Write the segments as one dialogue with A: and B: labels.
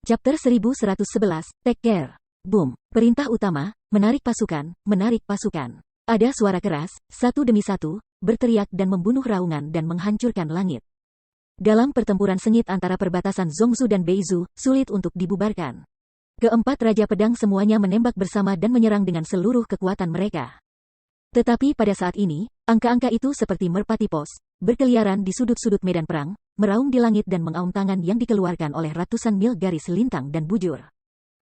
A: Chapter 1111, Take Care. Boom. Perintah utama, menarik pasukan, menarik pasukan. Ada suara keras, satu demi satu, berteriak dan membunuh raungan dan menghancurkan langit. Dalam pertempuran sengit antara perbatasan Zhongzhou dan Beizu, sulit untuk dibubarkan. Keempat Raja Pedang semuanya menembak bersama dan menyerang dengan seluruh kekuatan mereka. Tetapi pada saat ini, angka-angka itu seperti merpati pos, berkeliaran di sudut-sudut medan perang, meraung di langit dan mengaum tangan yang dikeluarkan oleh ratusan mil garis lintang dan bujur.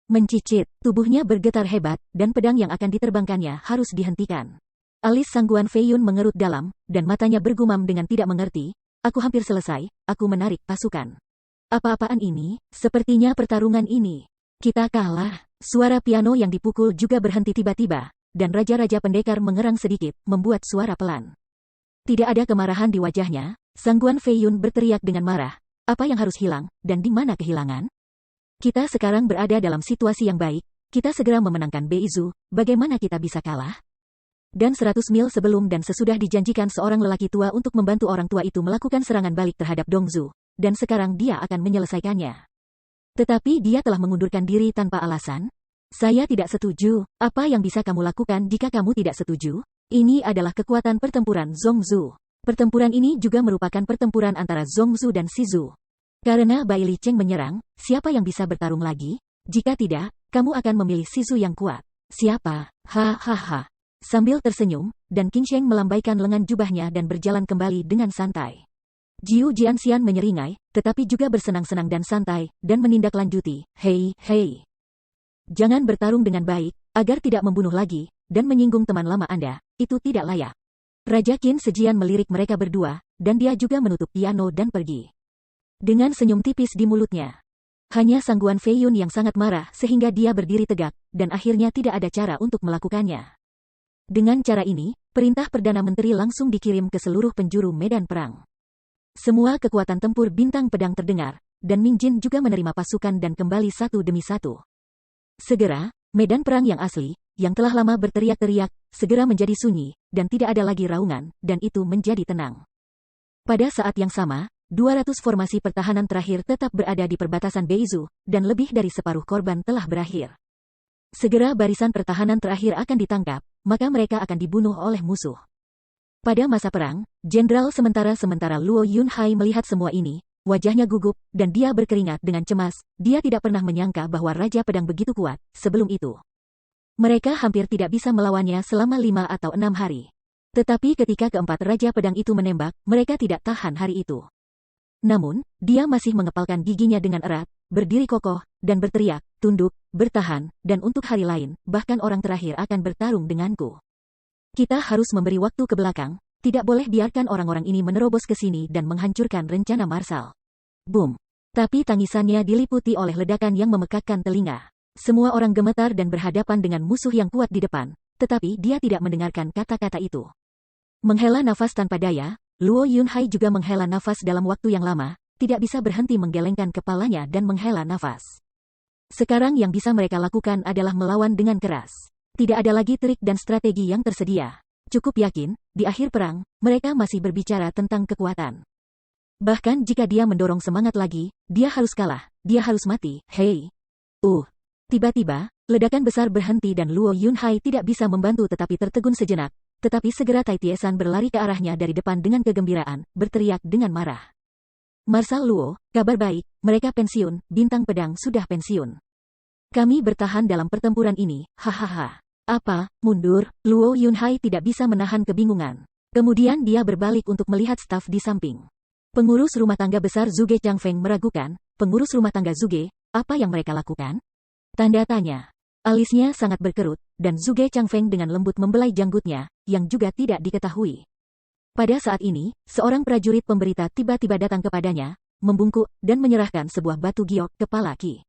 A: Mencicit, tubuhnya bergetar hebat, dan pedang yang akan diterbangkannya harus dihentikan. Alis Sangguan Feiyun mengerut dalam, dan matanya bergumam dengan tidak mengerti, aku hampir selesai, aku menarik pasukan. Apa-apaan ini? Sepertinya pertarungan ini. Kita kalah. Suara piano yang dipukul juga berhenti tiba-tiba, dan Raja-Raja Pendekar mengerang sedikit, membuat suara pelan. Tidak ada kemarahan di wajahnya, Sangguan Feiyun berteriak dengan marah, apa yang harus hilang, dan di mana kehilangan? Kita sekarang berada dalam situasi yang baik, kita segera memenangkan Beizu, bagaimana kita bisa kalah? Dan 100 mil sebelum dan sesudah dijanjikan seorang lelaki tua untuk membantu orang tua itu melakukan serangan balik terhadap Dongzhou, dan sekarang dia akan menyelesaikannya. Tetapi dia telah mengundurkan diri tanpa alasan? Saya tidak setuju, apa yang bisa kamu lakukan jika kamu tidak setuju? Ini adalah kekuatan pertempuran Zhongzhou. Pertempuran ini juga merupakan pertempuran antara Zhongzhou dan Sizhou. Karena Bai Li Cheng menyerang, siapa yang bisa bertarung lagi? Jika tidak, kamu akan memilih Sizhou yang kuat. Siapa? Hahaha. Sambil tersenyum, dan Qin Sheng melambaikan lengan jubahnya dan berjalan kembali dengan santai. Jiu Jianxian menyeringai, tetapi juga bersenang-senang dan santai, dan menindaklanjuti, hei, hei. Jangan bertarung dengan baik, agar tidak membunuh lagi, dan menyinggung teman lama Anda, itu tidak layak. Raja Qin sejian melirik mereka berdua, dan dia juga menutup piano dan pergi. Dengan senyum tipis di mulutnya. Hanya Sangguan Feiyun yang sangat marah sehingga dia berdiri tegak, dan akhirnya tidak ada cara untuk melakukannya. Dengan cara ini, perintah Perdana Menteri langsung dikirim ke seluruh penjuru medan perang. Semua kekuatan tempur bintang pedang terdengar, dan Ming Jin juga menerima pasukan dan kembali satu demi satu. Segera, medan perang yang asli, yang telah lama berteriak-teriak, segera menjadi sunyi, dan tidak ada lagi raungan, dan itu menjadi tenang. Pada saat yang sama, 200 formasi pertahanan terakhir tetap berada di perbatasan Beizu, dan lebih dari separuh korban telah berakhir. Segera barisan pertahanan terakhir akan ditangkap, maka mereka akan dibunuh oleh musuh. Pada masa perang, Jenderal sementara Luo Yunhai melihat semua ini, wajahnya gugup, dan dia berkeringat dengan cemas, dia tidak pernah menyangka bahwa Raja Pedang begitu kuat, sebelum itu. Mereka hampir tidak bisa melawannya selama 5 atau 6 hari. Tetapi ketika keempat Raja Pedang itu menembak, mereka tidak tahan hari itu. Namun, dia masih mengepalkan giginya dengan erat, berdiri kokoh, dan berteriak, tunduk, bertahan, dan untuk hari lain, bahkan orang terakhir akan bertarung denganku. Kita harus memberi waktu ke belakang, tidak boleh biarkan orang-orang ini menerobos ke sini dan menghancurkan rencana Marshal. Boom. Tapi tangisannya diliputi oleh ledakan yang memekakkan telinga. Semua orang gemetar dan berhadapan dengan musuh yang kuat di depan, tetapi dia tidak mendengarkan kata-kata itu. Menghela nafas tanpa daya, Luo Yunhai juga menghela nafas dalam waktu yang lama, tidak bisa berhenti menggelengkan kepalanya dan menghela nafas. Sekarang yang bisa mereka lakukan adalah melawan dengan keras. Tidak ada lagi trik dan strategi yang tersedia. Cukup yakin, di akhir perang, mereka masih berbicara tentang kekuatan. Bahkan jika dia mendorong semangat lagi, dia harus kalah, dia harus mati, hei. Tiba-tiba, ledakan besar berhenti dan Luo Yunhai tidak bisa membantu tetapi tertegun sejenak, tetapi segera Tai Tiesan berlari ke arahnya dari depan dengan kegembiraan, berteriak dengan marah. Marshal Luo, kabar baik, mereka pensiun, bintang pedang sudah pensiun. Kami bertahan dalam pertempuran ini, hahaha. Apa, mundur? Luo Yunhai tidak bisa menahan kebingungan. Kemudian dia berbalik untuk melihat staf di samping. Pengurus rumah tangga besar Zhuge Changfeng meragukan, pengurus rumah tangga Zhuge, apa yang mereka lakukan? Tanda tanya. Alisnya sangat berkerut, dan Zhuge Changfeng dengan lembut membelai janggutnya, yang juga tidak diketahui. Pada saat ini, seorang prajurit pemberita tiba-tiba datang kepadanya, membungkuk, dan menyerahkan sebuah batu giok kepala Qi.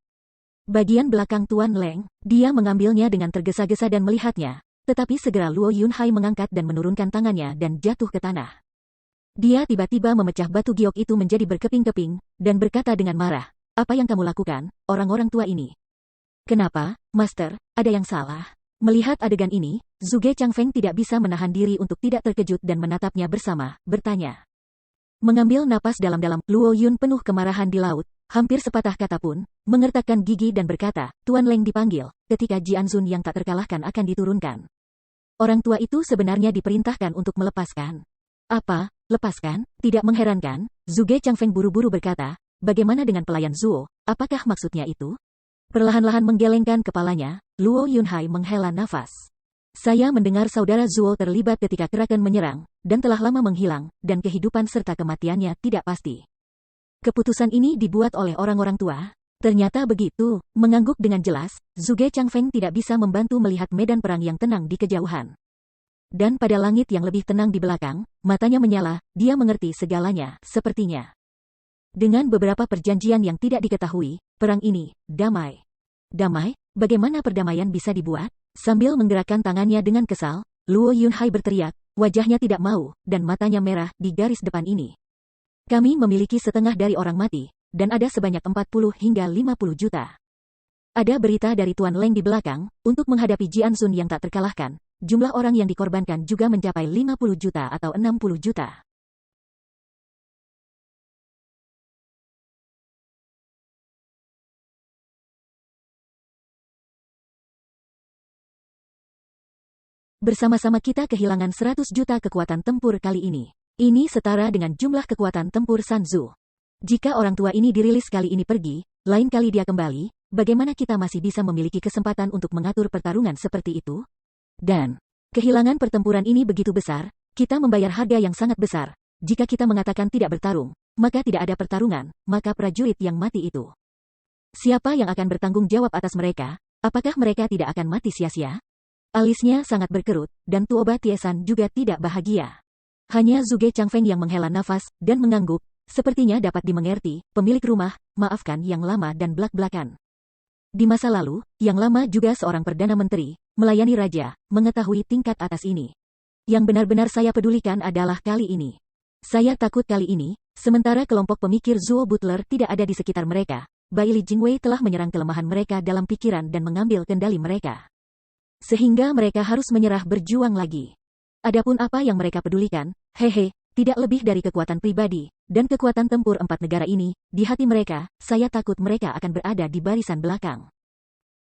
A: Bagian belakang Tuan Leng, dia mengambilnya dengan tergesa-gesa dan melihatnya, tetapi segera Luo Yunhai mengangkat dan menurunkan tangannya dan jatuh ke tanah. Dia tiba-tiba memecah batu giok itu menjadi berkeping-keping, dan berkata dengan marah, apa yang kamu lakukan, orang-orang tua ini? Kenapa, Master, ada yang salah? Melihat adegan ini, Zhuge Changfeng tidak bisa menahan diri untuk tidak terkejut dan menatapnya bersama, bertanya. Mengambil napas dalam-dalam, Luo Yun penuh kemarahan di laut, hampir sepatah kata pun, mengertakkan gigi dan berkata, Tuan Leng dipanggil, ketika Jianzun yang tak terkalahkan akan diturunkan. Orang tua itu sebenarnya diperintahkan untuk melepaskan. Apa? Lepaskan? Tidak mengherankan, Zhuge Changfeng buru-buru berkata, bagaimana dengan pelayan Zuo, apakah maksudnya itu? Perlahan-lahan menggelengkan kepalanya, Luo Yunhai menghela nafas. Saya mendengar saudara Zuo terlibat ketika Kraken menyerang, dan telah lama menghilang, dan kehidupan serta kematiannya tidak pasti. Keputusan ini dibuat oleh orang-orang tua. Ternyata begitu, mengangguk dengan jelas, Zhuge Changfeng tidak bisa membantu melihat medan perang yang tenang di kejauhan. Dan pada langit yang lebih tenang di belakang, matanya menyala, dia mengerti segalanya, sepertinya. Dengan beberapa perjanjian yang tidak diketahui, perang ini, damai. Damai? Bagaimana perdamaian bisa dibuat? Sambil menggerakkan tangannya dengan kesal, Luo Yunhai berteriak, wajahnya tidak mau, dan matanya merah di garis depan ini. Kami memiliki setengah dari orang mati, dan ada sebanyak 40 hingga 50 juta. Ada berita dari Tuan Leng di belakang, untuk menghadapi Jianzun yang tak terkalahkan, jumlah orang yang dikorbankan juga mencapai 50 juta atau 60 juta. Bersama-sama kita kehilangan 100 juta kekuatan tempur kali ini. Ini setara dengan jumlah kekuatan tempur Sanzu. Jika orang tua ini dirilis kali ini pergi, lain kali dia kembali, bagaimana kita masih bisa memiliki kesempatan untuk mengatur pertarungan seperti itu? Dan, kehilangan pertempuran ini begitu besar, kita membayar harga yang sangat besar. Jika kita mengatakan tidak bertarung, maka tidak ada pertarungan, maka prajurit yang mati itu. Siapa yang akan bertanggung jawab atas mereka? Apakah mereka tidak akan mati sia-sia? Alisnya sangat berkerut, dan Tuoba Tiesan juga tidak bahagia. Hanya Zhuge Changfeng yang menghela nafas, dan mengangguk, sepertinya dapat dimengerti, pemilik rumah, maafkan yang lama dan belak-belakan. Di masa lalu, yang lama juga seorang Perdana Menteri, melayani raja, mengetahui tingkat atas ini. Yang benar-benar saya pedulikan adalah kali ini. Saya takut kali ini, sementara kelompok pemikir Zuo Butler tidak ada di sekitar mereka, Bai Li Jingwei telah menyerang kelemahan mereka dalam pikiran dan mengambil kendali mereka. Sehingga mereka harus menyerah berjuang lagi. Adapun apa yang mereka pedulikan, hehe, tidak lebih dari kekuatan pribadi, dan kekuatan tempur 4 negara ini, di hati mereka, saya takut mereka akan berada di barisan belakang.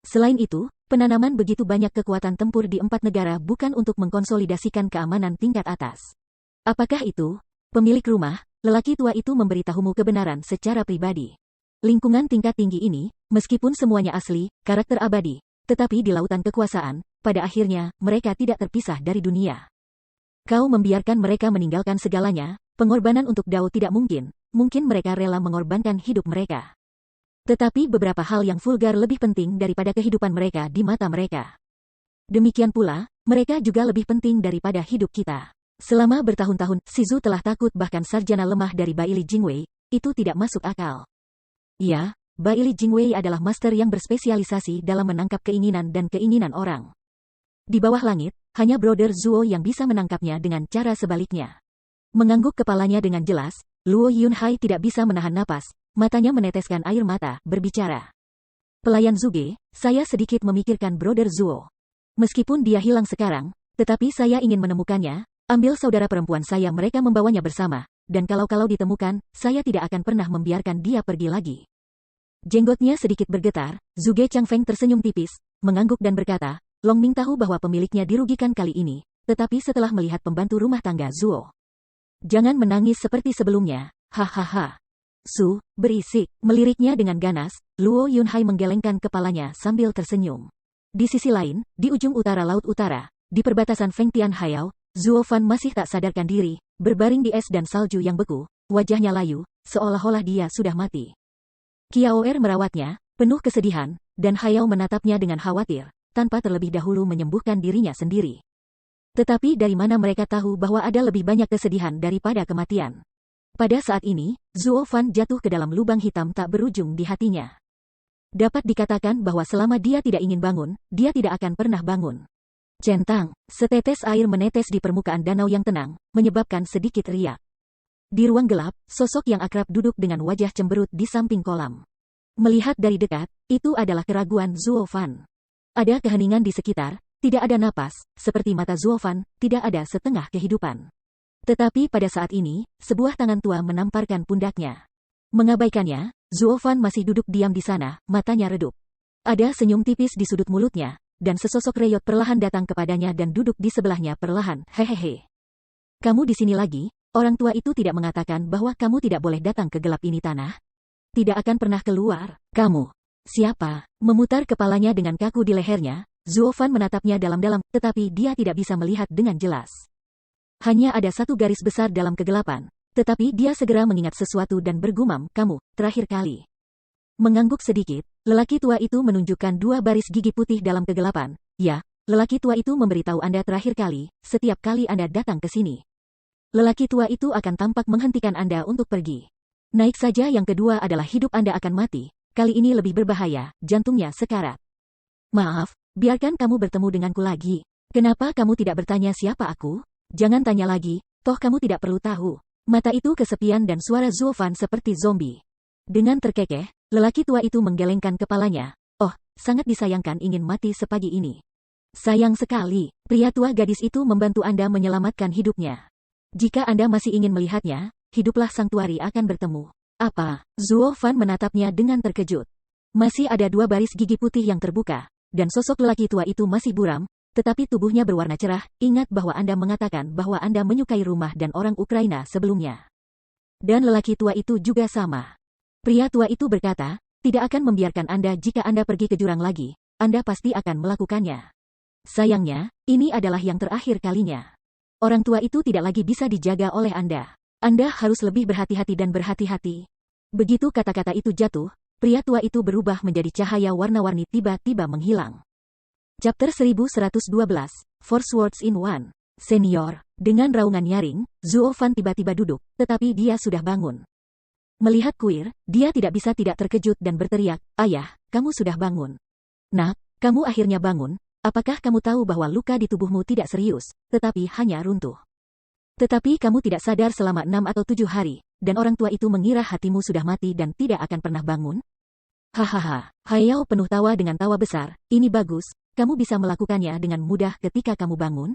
A: Selain itu, penanaman begitu banyak kekuatan tempur di 4 negara bukan untuk mengkonsolidasikan keamanan tingkat atas. Apakah itu? Pemilik rumah, lelaki tua itu memberitahumu kebenaran secara pribadi. Lingkungan tingkat tinggi ini, meskipun semuanya asli, karakter abadi, tetapi di lautan kekuasaan, pada akhirnya, mereka tidak terpisah dari dunia. Kau membiarkan mereka meninggalkan segalanya, pengorbanan untuk Dao tidak mungkin mereka rela mengorbankan hidup mereka. Tetapi beberapa hal yang vulgar lebih penting daripada kehidupan mereka di mata mereka. Demikian pula, mereka juga lebih penting daripada hidup kita. Selama bertahun-tahun, Shizu telah takut bahkan sarjana lemah dari Bai Li Jingwei, itu tidak masuk akal. Ya, Bai Li Jingwei adalah master yang berspesialisasi dalam menangkap keinginan dan keinginan orang. Di bawah langit, hanya Brother Zuo yang bisa menangkapnya dengan cara sebaliknya. Mengangguk kepalanya dengan jelas, Luo Yunhai tidak bisa menahan napas, matanya meneteskan air mata, berbicara. Pelayan Zhuge, saya sedikit memikirkan Brother Zuo. Meskipun dia hilang sekarang, tetapi saya ingin menemukannya, ambil saudara perempuan saya mereka membawanya bersama, dan kalau ditemukan, saya tidak akan pernah membiarkan dia pergi lagi. Jenggotnya sedikit bergetar, Zhuge Changfeng tersenyum tipis, mengangguk dan berkata, Long Ming tahu bahwa pemiliknya dirugikan kali ini, tetapi setelah melihat pembantu rumah tangga Zuo. Jangan menangis seperti sebelumnya, hahaha. Su, berisik, meliriknya dengan ganas, Luo Yunhai menggelengkan kepalanya sambil tersenyum. Di sisi lain, di ujung utara Laut Utara, di perbatasan Fengtian Hayao, Zuo Fan masih tak sadarkan diri, berbaring di es dan salju yang beku, wajahnya layu, seolah-olah dia sudah mati. Qiaoer merawatnya, penuh kesedihan, dan Hayao menatapnya dengan khawatir, tanpa terlebih dahulu menyembuhkan dirinya sendiri. Tetapi dari mana mereka tahu bahwa ada lebih banyak kesedihan daripada kematian? Pada saat ini, Zuo Fan jatuh ke dalam lubang hitam tak berujung di hatinya. Dapat dikatakan bahwa selama dia tidak ingin bangun, dia tidak akan pernah bangun. Centang, setetes air menetes di permukaan danau yang tenang, menyebabkan sedikit riak. Di ruang gelap, sosok yang akrab duduk dengan wajah cemberut di samping kolam. Melihat dari dekat, itu adalah keraguan Zuo Fan. Ada keheningan di sekitar, tidak ada napas, seperti mata Zuo Fan, tidak ada setengah kehidupan. Tetapi pada saat ini, sebuah tangan tua menamparkan pundaknya. Mengabaikannya, Zuofan masih duduk diam di sana, matanya redup. Ada senyum tipis di sudut mulutnya, dan sesosok reyot perlahan datang kepadanya dan duduk di sebelahnya perlahan. Hehehe. Kamu di sini lagi? Orang tua itu tidak mengatakan bahwa kamu tidak boleh datang ke gelap ini tanah? Tidak akan pernah keluar. Kamu. Siapa? Memutar kepalanya dengan kaku di lehernya, Zuofan menatapnya dalam-dalam, tetapi dia tidak bisa melihat dengan jelas. Hanya ada satu garis besar dalam kegelapan, tetapi dia segera mengingat sesuatu dan bergumam, kamu, terakhir kali. Mengangguk sedikit, lelaki tua itu menunjukkan dua baris gigi putih dalam kegelapan. Ya, lelaki tua itu memberitahu Anda terakhir kali, setiap kali Anda datang ke sini. Lelaki tua itu akan tampak menghentikan Anda untuk pergi. Naik saja yang kedua adalah hidup Anda akan mati, kali ini lebih berbahaya, jantungnya sekarat. Maaf, biarkan kamu bertemu denganku lagi. Kenapa kamu tidak bertanya siapa aku? Jangan tanya lagi, toh kamu tidak perlu tahu. Mata itu kesepian dan suara Zuofan seperti zombie. Dengan terkekeh, lelaki tua itu menggelengkan kepalanya. Oh, sangat disayangkan ingin mati sepagi ini. Sayang sekali, pria tua gadis itu membantu Anda menyelamatkan hidupnya. Jika Anda masih ingin melihatnya, hiduplah Sangtuari akan bertemu. Apa? Zuofan menatapnya dengan terkejut. Masih ada dua baris gigi putih yang terbuka, dan sosok lelaki tua itu masih buram, tetapi tubuhnya berwarna cerah. Ingat bahwa Anda mengatakan bahwa Anda menyukai rumah dan orang Ukraina sebelumnya. Dan lelaki tua itu juga sama. Pria tua itu berkata, tidak akan membiarkan Anda jika Anda pergi ke jurang lagi, Anda pasti akan melakukannya. Sayangnya, ini adalah yang terakhir kalinya. Orang tua itu tidak lagi bisa dijaga oleh Anda. Anda harus lebih berhati-hati dan berhati-hati. Begitu kata-kata itu jatuh, pria tua itu berubah menjadi cahaya warna-warni tiba-tiba menghilang. Chapter 1112, Four Swords in One. Senior, dengan raungan nyaring, Zuofan tiba-tiba duduk, tetapi dia sudah bangun. Melihat kuil, dia tidak bisa tidak terkejut dan berteriak, ayah, kamu sudah bangun. Nak, kamu akhirnya bangun. Apakah kamu tahu bahwa luka di tubuhmu tidak serius, tetapi hanya runtuh? Tetapi kamu tidak sadar selama 6 atau 7 hari, dan orang tua itu mengira hatimu sudah mati dan tidak akan pernah bangun? Hahaha, Hayao penuh tawa dengan tawa besar, ini bagus, kamu bisa melakukannya dengan mudah ketika kamu bangun?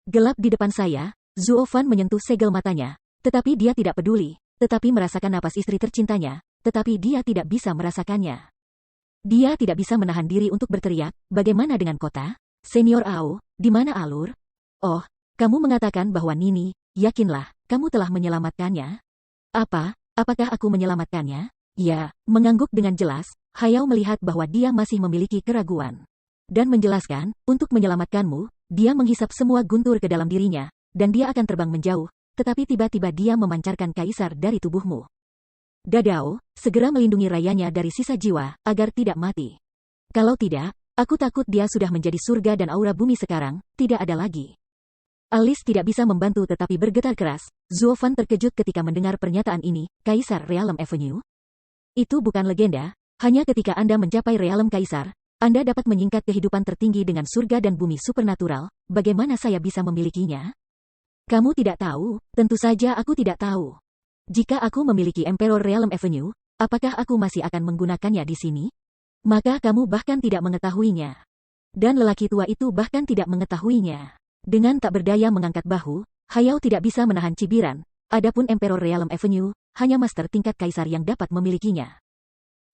A: Gelap di depan saya, Zuofan menyentuh segel matanya, tetapi dia tidak peduli, tetapi merasakan napas istri tercintanya, tetapi dia tidak bisa merasakannya. Dia tidak bisa menahan diri untuk berteriak, bagaimana dengan kota? Senior Ao, di mana Alur? Oh, kamu mengatakan bahwa Nini, yakinlah, kamu telah menyelamatkannya? Apa? Apakah aku menyelamatkannya? Ya, mengangguk dengan jelas, Hayao melihat bahwa dia masih memiliki keraguan. Dan menjelaskan, untuk menyelamatkanmu, dia menghisap semua guntur ke dalam dirinya, dan dia akan terbang menjauh, tetapi tiba-tiba dia memancarkan kaisar dari tubuhmu. Dadao, segera melindungi rayanya dari sisa jiwa, agar tidak mati. Kalau tidak, aku takut dia sudah menjadi surga dan aura bumi sekarang, tidak ada lagi. Alice tidak bisa membantu tetapi bergetar keras. Zuofan terkejut ketika mendengar pernyataan ini, Kaisar Realem Avenue? Itu bukan legenda, hanya ketika Anda mencapai Realem Kaisar, Anda dapat menyingkat kehidupan tertinggi dengan surga dan bumi supernatural, bagaimana saya bisa memilikinya? Kamu tidak tahu, tentu saja aku tidak tahu. Jika aku memiliki Emperor Realem Avenue, apakah aku masih akan menggunakannya di sini? Maka kamu bahkan tidak mengetahuinya. Dan lelaki tua itu bahkan tidak mengetahuinya. Dengan tak berdaya mengangkat bahu, Hayao tidak bisa menahan cibiran. Adapun Emperor Realem Avenue, hanya master tingkat kaisar yang dapat memilikinya.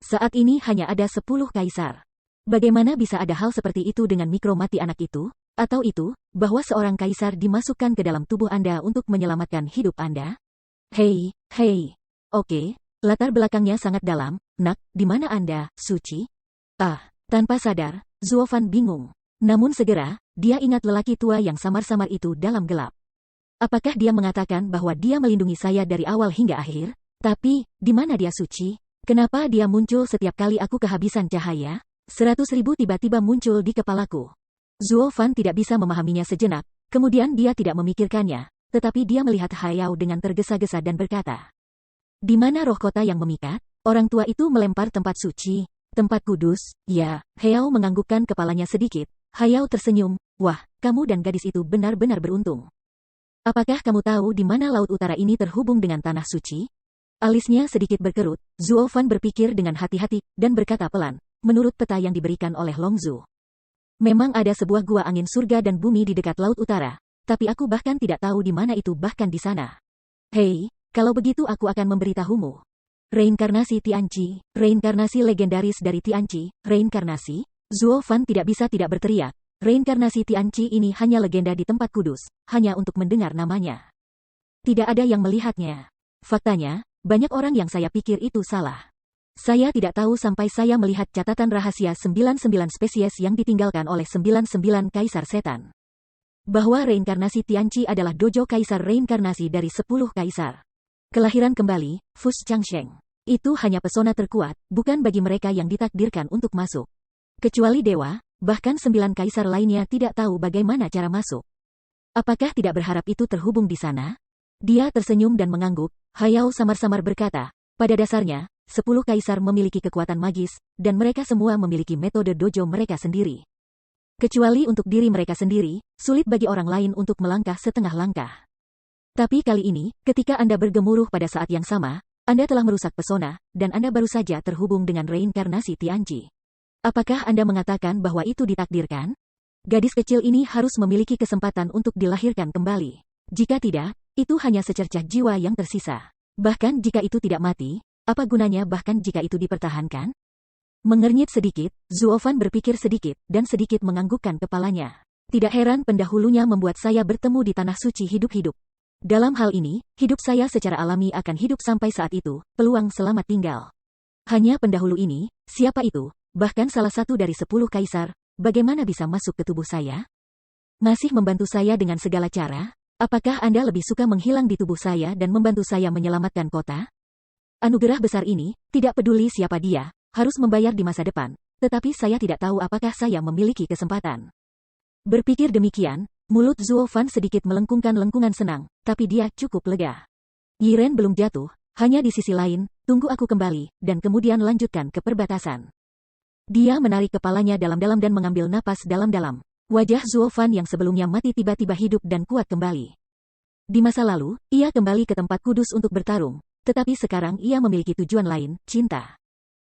A: Saat ini hanya ada 10 kaisar. Bagaimana bisa ada hal seperti itu dengan mikro mati anak itu? Atau itu, bahwa seorang kaisar dimasukkan ke dalam tubuh Anda untuk menyelamatkan hidup Anda? Hei, hei. Oke, latar belakangnya sangat dalam. Nak, di mana Anda, Suci? Tanpa sadar, Zuofan bingung. Namun segera, dia ingat lelaki tua yang samar-samar itu dalam gelap. Apakah dia mengatakan bahwa dia melindungi saya dari awal hingga akhir? Tapi, di mana dia, Suci? Kenapa dia muncul setiap kali aku kehabisan cahaya? 100.000 tiba-tiba muncul di kepalaku. Zuofan tidak bisa memahaminya sejenak, kemudian dia tidak memikirkannya. Tetapi dia melihat Hayao dengan tergesa-gesa dan berkata, di mana roh kota yang memikat? Orang tua itu melempar tempat suci, tempat kudus. Ya, Hayao menganggukkan kepalanya sedikit. Hayao tersenyum, wah, kamu dan gadis itu benar-benar beruntung. Apakah kamu tahu di mana laut utara ini terhubung dengan tanah suci? Alisnya sedikit berkerut, Zuofan berpikir dengan hati-hati, dan berkata pelan, menurut peta yang diberikan oleh Longzu. Memang ada sebuah gua angin surga dan bumi di dekat laut utara. Tapi aku bahkan tidak tahu di mana itu bahkan di sana. Hei, kalau begitu aku akan memberitahumu. Reinkarnasi Tianqi, reinkarnasi legendaris dari Tianqi, reinkarnasi? Zuo Fan tidak bisa tidak berteriak. Reinkarnasi Tianqi ini hanya legenda di tempat kudus, hanya untuk mendengar namanya. Tidak ada yang melihatnya. Faktanya, banyak orang yang saya pikir itu salah. Saya tidak tahu sampai saya melihat catatan rahasia 99 spesies yang ditinggalkan oleh 99 kaisar setan. Bahwa reinkarnasi Tianqi adalah dojo kaisar reinkarnasi dari 10 kaisar. Kelahiran kembali, Fus Changsheng. Itu hanya pesona terkuat, bukan bagi mereka yang ditakdirkan untuk masuk. Kecuali dewa, bahkan 9 kaisar lainnya tidak tahu bagaimana cara masuk. Apakah tidak berharap itu terhubung di sana? Dia tersenyum dan mengangguk. Hayao samar-samar berkata, pada dasarnya, 10 kaisar memiliki kekuatan magis, dan mereka semua memiliki metode dojo mereka sendiri. Kecuali untuk diri mereka sendiri, sulit bagi orang lain untuk melangkah setengah langkah. Tapi kali ini, ketika Anda bergemuruh pada saat yang sama, Anda telah merusak pesona, dan Anda baru saja terhubung dengan reinkarnasi Tianqi. Apakah Anda mengatakan bahwa itu ditakdirkan? Gadis kecil ini harus memiliki kesempatan untuk dilahirkan kembali. Jika tidak, itu hanya secercah jiwa yang tersisa. Bahkan jika itu tidak mati, apa gunanya bahkan jika itu dipertahankan? Mengernyit sedikit, Zuo Fan berpikir sedikit, dan sedikit menganggukkan kepalanya. Tidak heran pendahulunya membuat saya bertemu di tanah suci hidup-hidup. Dalam hal ini, hidup saya secara alami akan hidup sampai saat itu, peluang selamat tinggal. Hanya pendahulu ini, siapa itu, bahkan salah satu dari 10 kaisar, bagaimana bisa masuk ke tubuh saya? Masih membantu saya dengan segala cara? Apakah Anda lebih suka menghilang di tubuh saya dan membantu saya menyelamatkan kota? Anugerah besar ini, tidak peduli siapa dia, harus membayar di masa depan, tetapi saya tidak tahu apakah saya memiliki kesempatan. Berpikir demikian, mulut Zuo Fan sedikit melengkungkan lengkungan senang, tapi dia cukup lega. Yiren belum jatuh, hanya di sisi lain, tunggu aku kembali, dan kemudian lanjutkan ke perbatasan. Dia menarik kepalanya dalam-dalam dan mengambil napas dalam-dalam. Wajah Zuo Fan yang sebelumnya mati tiba-tiba hidup dan kuat kembali. Di masa lalu, ia kembali ke tempat kudus untuk bertarung, tetapi sekarang ia memiliki tujuan lain, cinta.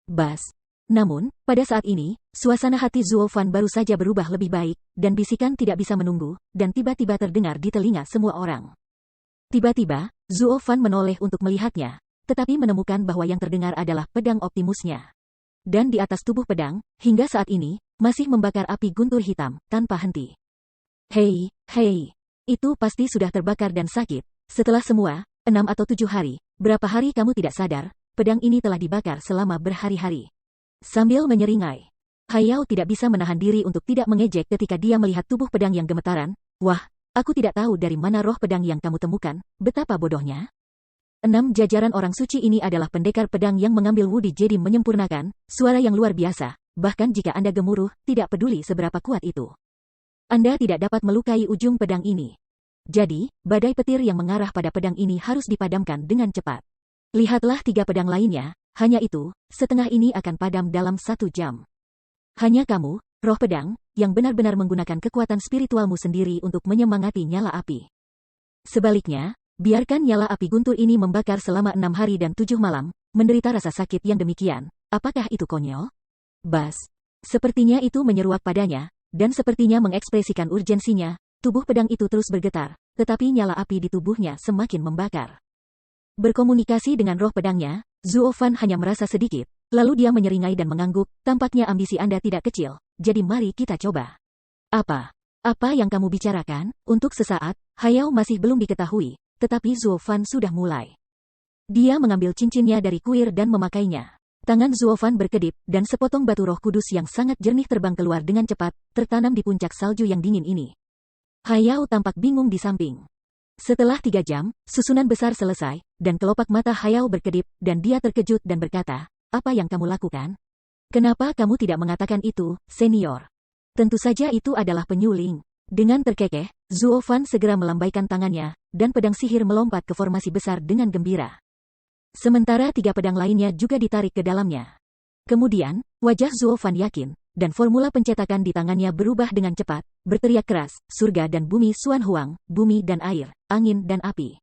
A: Bas. Namun, pada saat ini, suasana hati Zuo Fan baru saja berubah lebih baik, dan bisikan tidak bisa menunggu, dan tiba-tiba terdengar di telinga semua orang. Tiba-tiba, Zuo Fan menoleh untuk melihatnya, tetapi menemukan bahwa yang terdengar adalah pedang Optimusnya. Dan di atas tubuh pedang, hingga saat ini, masih membakar api guntur hitam, tanpa henti. Hei, hei, itu pasti sudah terbakar dan sakit. Setelah semua, 6 atau 7 hari, berapa hari kamu tidak sadar, pedang ini telah dibakar selama berhari-hari. Sambil menyeringai, Hayao tidak bisa menahan diri untuk tidak mengejek ketika dia melihat tubuh pedang yang gemetaran. Wah, aku tidak tahu dari mana roh pedang yang kamu temukan, betapa bodohnya. 6 jajaran orang suci ini adalah pendekar pedang yang mengambil wudi jadi menyempurnakan, suara yang luar biasa, bahkan jika Anda gemuruh, tidak peduli seberapa kuat itu. Anda tidak dapat melukai ujung pedang ini. Jadi, badai petir yang mengarah pada pedang ini harus dipadamkan dengan cepat. Lihatlah 3 pedang lainnya. Hanya itu, setengah ini akan padam dalam 1 jam. Hanya kamu, roh pedang, yang benar-benar menggunakan kekuatan spiritualmu sendiri untuk menyemangati nyala api. Sebaliknya, biarkan nyala api guntur ini membakar selama 6 hari dan 7 malam, menderita rasa sakit yang demikian. Apakah itu konyol? Bas. Sepertinya itu menyeruak padanya, dan sepertinya mengekspresikan urgensinya. Tubuh pedang itu terus bergetar, tetapi nyala api di tubuhnya semakin membakar. Berkomunikasi dengan roh pedangnya, Zuo Fan hanya merasa sedikit, lalu dia menyeringai dan mengangguk, tampaknya ambisi Anda tidak kecil, jadi mari kita coba. Apa? Apa yang kamu bicarakan? Untuk sesaat, Hayao masih belum diketahui, tetapi Zuo Fan sudah mulai. Dia mengambil cincinnya dari kuil dan memakainya. Tangan Zuo Fan berkedip, dan sepotong batu roh kudus yang sangat jernih terbang keluar dengan cepat, tertanam di puncak salju yang dingin ini. Hayao tampak bingung di samping. Setelah 3 jam, susunan besar selesai, dan kelopak mata Hayao berkedip, dan dia terkejut dan berkata, apa yang kamu lakukan? Kenapa kamu tidak mengatakan itu, senior? Tentu saja itu adalah penyuling. Dengan terkekeh, Zuo Fan segera melambaikan tangannya, dan pedang sihir melompat ke formasi besar dengan gembira. Sementara 3 pedang lainnya juga ditarik ke dalamnya. Kemudian, wajah Zuo Fan yakin, dan formula pencetakan di tangannya berubah dengan cepat, berteriak keras, surga dan bumi Xuan Huang, bumi dan air, angin dan api.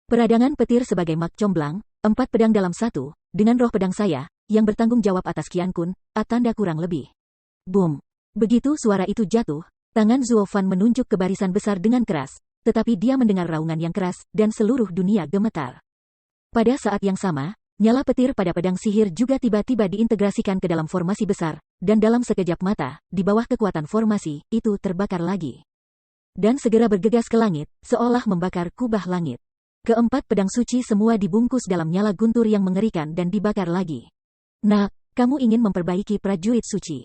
A: Peradangan petir sebagai mak comblang, 4 pedang dalam 1, dengan roh pedang saya, yang bertanggung jawab atas Qian Kun, tanda kurang lebih. Boom. Begitu suara itu jatuh, tangan Zuo Fan menunjuk ke barisan besar dengan keras, tetapi dia mendengar raungan yang keras, dan seluruh dunia gemetar. Pada saat yang sama, Nyala petir pada pedang sihir juga tiba-tiba diintegrasikan ke dalam formasi besar, dan dalam sekejap mata, di bawah kekuatan formasi, itu terbakar lagi. Dan segera bergegas ke langit, seolah membakar kubah langit. Keempat pedang suci semua dibungkus dalam nyala guntur yang mengerikan dan dibakar lagi. Nah, kamu ingin memperbaiki prajurit suci.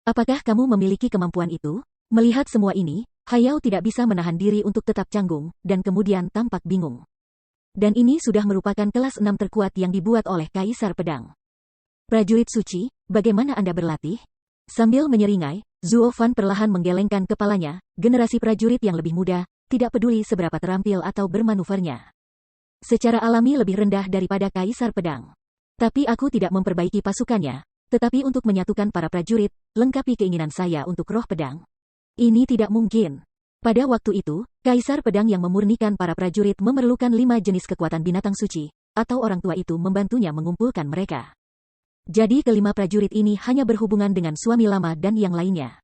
A: Apakah kamu memiliki kemampuan itu? Melihat semua ini, Hayao tidak bisa menahan diri untuk tetap canggung, dan kemudian tampak bingung. Dan ini sudah merupakan kelas 6 terkuat yang dibuat oleh Kaisar Pedang. Prajurit suci, bagaimana Anda berlatih? Sambil menyeringai, Zuo Fan perlahan menggelengkan kepalanya, generasi prajurit yang lebih muda, tidak peduli seberapa terampil atau bermanuvernya. Secara alami lebih rendah daripada Kaisar Pedang. Tapi aku tidak memperbaiki pasukannya, tetapi untuk menyatukan para prajurit, lengkapi keinginan saya untuk roh pedang. Ini tidak mungkin. Pada waktu itu, Kaisar Pedang yang memurnikan para prajurit memerlukan 5 jenis kekuatan binatang suci, atau orang tua itu membantunya mengumpulkan mereka. Jadi kelima prajurit ini hanya berhubungan dengan suami lama dan yang lainnya.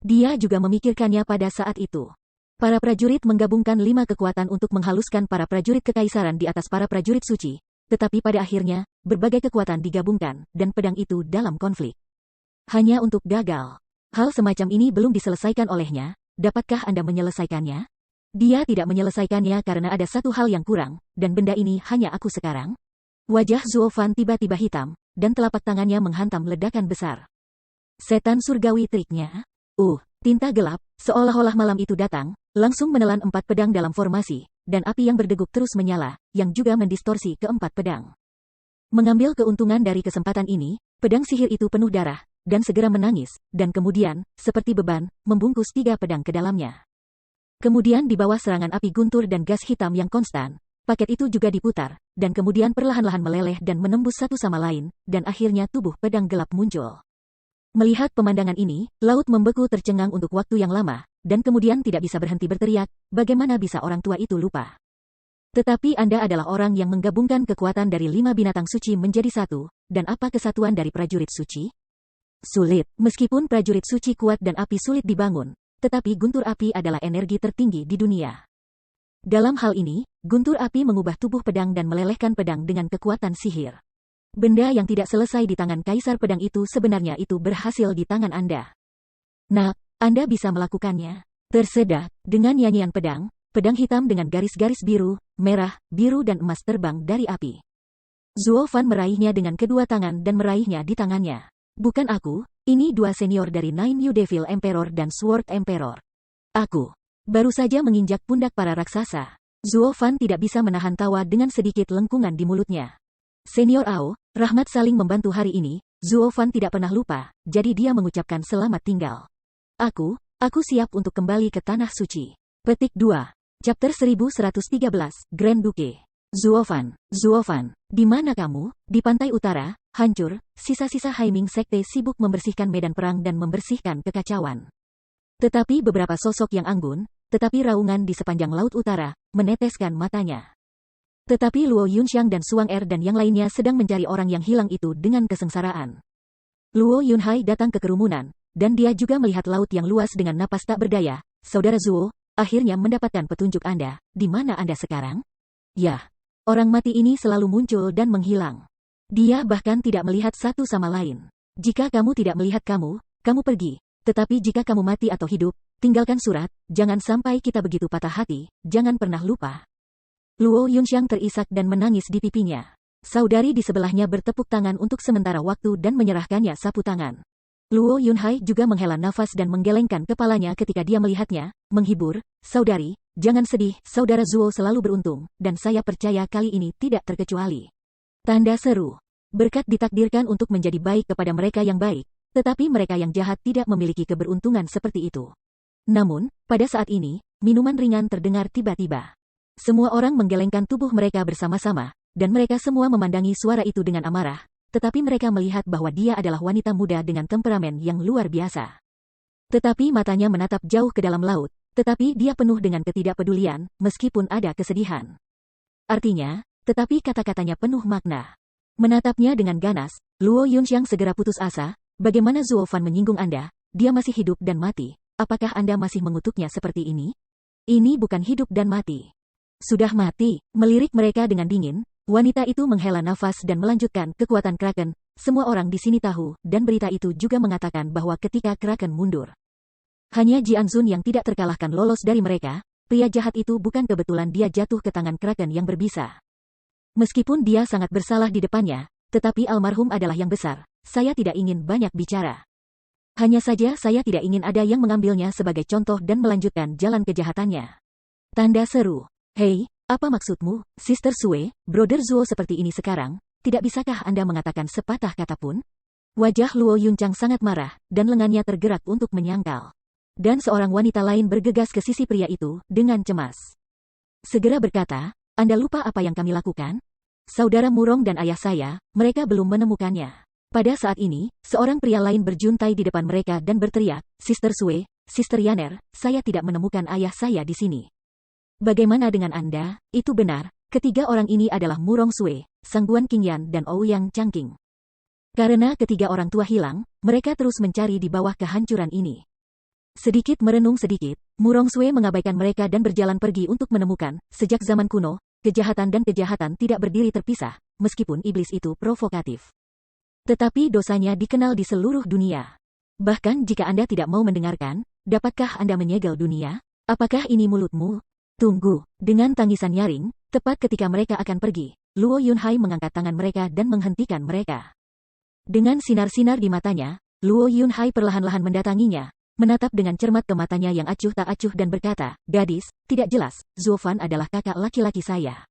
A: Dia juga memikirkannya pada saat itu. Para prajurit menggabungkan 5 kekuatan untuk menghaluskan para prajurit kekaisaran di atas para prajurit suci, tetapi pada akhirnya, berbagai kekuatan digabungkan, dan pedang itu dalam konflik. Hanya untuk gagal. Hal semacam ini belum diselesaikan olehnya, dapatkah Anda menyelesaikannya? Dia tidak menyelesaikannya karena ada satu hal yang kurang, dan benda ini hanya aku sekarang. Wajah Zuo Fan tiba-tiba hitam, dan telapak tangannya menghantam ledakan besar. Setan surgawi triknya. Tinta gelap, seolah-olah malam itu datang, langsung menelan 4 pedang dalam formasi, dan api yang berdeguk terus menyala, yang juga mendistorsi keempat pedang. Mengambil keuntungan dari kesempatan ini, pedang sihir itu penuh darah, dan segera menangis, dan kemudian, seperti beban, membungkus 3 pedang ke dalamnya. Kemudian di bawah serangan api guntur dan gas hitam yang konstan, paket itu juga diputar, dan kemudian perlahan-lahan meleleh dan menembus satu sama lain, dan akhirnya tubuh pedang gelap muncul. Melihat pemandangan ini, laut membeku tercengang untuk waktu yang lama, dan kemudian tidak bisa berhenti berteriak, bagaimana bisa orang tua itu lupa? Tetapi Anda adalah orang yang menggabungkan kekuatan dari 5 binatang suci menjadi satu, dan apa kesatuan dari prajurit suci? Sulit, meskipun prajurit suci kuat dan api sulit dibangun, tetapi guntur api adalah energi tertinggi di dunia. Dalam hal ini, guntur api mengubah tubuh pedang dan melelehkan pedang dengan kekuatan sihir. Benda yang tidak selesai di tangan Kaisar Pedang itu sebenarnya itu berhasil di tangan Anda. Nah, Anda bisa melakukannya. Tersedak, dengan nyanyian pedang hitam dengan garis-garis biru, merah, biru dan emas terbang dari api. Zuo Fan meraihnya dengan kedua tangan dan meraihnya di tangannya. Bukan aku, ini 2 senior dari Nine New Devil Emperor dan Sword Emperor. Aku baru saja menginjak pundak para raksasa. Zuo Fan tidak bisa menahan tawa dengan sedikit lengkungan di mulutnya. Senior Ao, rahmat saling membantu hari ini, Zuo Fan tidak pernah lupa, jadi dia mengucapkan selamat tinggal. Aku siap untuk kembali ke Tanah Suci. Petik 2. Chapter 1113, Grand Duke. Zuo Fan, di mana kamu? Di pantai utara, hancur, sisa-sisa Haiming Sekte sibuk membersihkan medan perang dan membersihkan kekacauan. Tetapi beberapa sosok yang anggun, tetapi raungan di sepanjang laut utara, meneteskan matanya. Tetapi Luo Yunxiang dan Suang Er dan yang lainnya sedang mencari orang yang hilang itu dengan kesengsaraan. Luo Yunhai datang ke kerumunan, dan dia juga melihat laut yang luas dengan napas tak berdaya. Saudara Zuo, akhirnya mendapatkan petunjuk Anda, di mana Anda sekarang? Yah, orang mati ini selalu muncul dan menghilang. Dia bahkan tidak melihat satu sama lain. Jika kamu tidak melihat kamu pergi. Tetapi jika kamu mati atau hidup, tinggalkan surat, jangan sampai kita begitu patah hati, jangan pernah lupa. Luo Yunxiang terisak dan menangis di pipinya. Saudari di sebelahnya bertepuk tangan untuk sementara waktu dan menyerahkannya sapu tangan. Luo Yunhai juga menghela nafas dan menggelengkan kepalanya ketika dia melihatnya, menghibur, saudari, jangan sedih, saudara Zuo selalu beruntung, dan saya percaya kali ini tidak terkecuali. Tanda seru. Berkat ditakdirkan untuk menjadi baik kepada mereka yang baik, tetapi mereka yang jahat tidak memiliki keberuntungan seperti itu. Namun, pada saat ini, minuman ringan terdengar tiba-tiba. Semua orang menggelengkan tubuh mereka bersama-sama, dan mereka semua memandangi suara itu dengan amarah, tetapi mereka melihat bahwa dia adalah wanita muda dengan temperamen yang luar biasa. Tetapi matanya menatap jauh ke dalam laut, tetapi dia penuh dengan ketidakpedulian, meskipun ada kesedihan. Artinya, tetapi kata-katanya penuh makna. Menatapnya dengan ganas, Luo Yunxiang segera putus asa, bagaimana Zuo Fan menyinggung Anda, dia masih hidup dan mati, apakah Anda masih mengutuknya seperti ini? Ini bukan hidup dan mati. Sudah mati, melirik mereka dengan dingin, Wanita itu menghela nafas dan melanjutkan kekuatan Kraken. Semua orang di sini tahu, dan berita itu juga mengatakan bahwa ketika Kraken mundur, hanya Jianzun yang tidak terkalahkan lolos dari mereka. Pria jahat itu bukan kebetulan dia jatuh ke tangan Kraken yang berbisa. Meskipun dia sangat bersalah di depannya, tetapi almarhum adalah yang besar. Saya tidak ingin banyak bicara. Hanya saja saya tidak ingin ada yang mengambilnya sebagai contoh dan melanjutkan jalan kejahatannya. Tanda seru. Hei, apa maksudmu, Sister Sue, Brother Zuo seperti ini sekarang? Tidak bisakah Anda mengatakan sepatah kata pun? Wajah Luo Yunchang sangat marah, dan lengannya tergerak untuk menyangkal. Dan seorang wanita lain bergegas ke sisi pria itu, dengan cemas. Segera berkata, Anda lupa apa yang kami lakukan? Saudara Murong dan ayah saya, mereka belum menemukannya. Pada saat ini, seorang pria lain berjuntai di depan mereka dan berteriak, Sister Sue, Sister Yaner, saya tidak menemukan ayah saya di sini. Bagaimana dengan Anda? Itu benar, ketiga orang ini adalah Murong Sue, Sangguan Qingyan dan Ouyang Changqing. Karena ketiga orang tua hilang, mereka terus mencari di bawah kehancuran ini. Sedikit merenung sedikit, Murong Sue mengabaikan mereka dan berjalan pergi untuk menemukan, sejak zaman kuno, kejahatan dan kejahatan tidak berdiri terpisah, meskipun iblis itu provokatif. Tetapi dosanya dikenal di seluruh dunia. Bahkan jika Anda tidak mau mendengarkan, dapatkah Anda menyegel dunia? Apakah ini mulutmu? Tunggu, dengan tangisan nyaring, tepat ketika mereka akan pergi, Luo Yunhai mengangkat tangan mereka dan menghentikan mereka. Dengan sinar-sinar di matanya, Luo Yunhai perlahan-lahan mendatanginya, menatap dengan cermat ke matanya yang acuh tak acuh dan berkata, Gadis, tidak jelas, Zuo Fan adalah kakak laki-laki saya.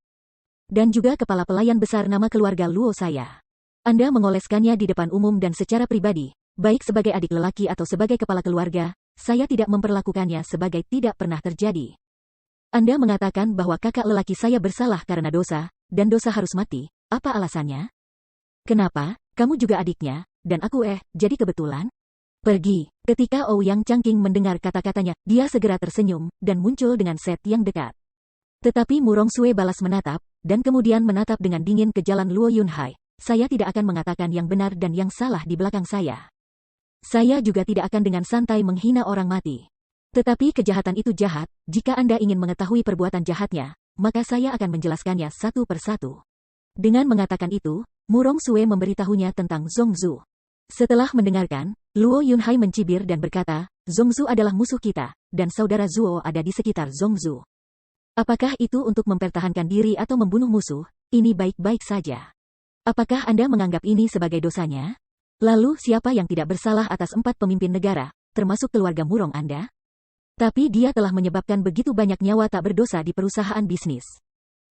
A: Dan juga kepala pelayan besar nama keluarga Luo saya. Anda mengoleskannya di depan umum dan secara pribadi, baik sebagai adik lelaki atau sebagai kepala keluarga, saya tidak memperlakukannya sebagai tidak pernah terjadi. Anda mengatakan bahwa kakak lelaki saya bersalah karena dosa, dan dosa harus mati. Apa alasannya? Kenapa? Kamu juga adiknya, dan aku jadi kebetulan? Pergi. Ketika Ouyang Changqing mendengar kata-katanya, dia segera tersenyum, dan muncul dengan set yang dekat. Tetapi Murong Sue balas menatap, dan kemudian menatap dengan dingin ke jalan Luo Yunhai. Saya tidak akan mengatakan yang benar dan yang salah di belakang saya. Saya juga tidak akan dengan santai menghina orang mati. Tetapi kejahatan itu jahat, jika Anda ingin mengetahui perbuatan jahatnya, maka saya akan menjelaskannya satu persatu. Dengan mengatakan itu, Murong Sue memberitahunya tentang Zongzu. Setelah mendengarkan, Luo Yunhai mencibir dan berkata, Zongzu adalah musuh kita, dan saudara Zuo ada di sekitar Zongzu. Apakah itu untuk mempertahankan diri atau membunuh musuh? Ini baik-baik saja. Apakah Anda menganggap ini sebagai dosanya? Lalu siapa yang tidak bersalah atas 4 pemimpin negara, termasuk keluarga Murong Anda? Tapi dia telah menyebabkan begitu banyak nyawa tak berdosa di perusahaan bisnis.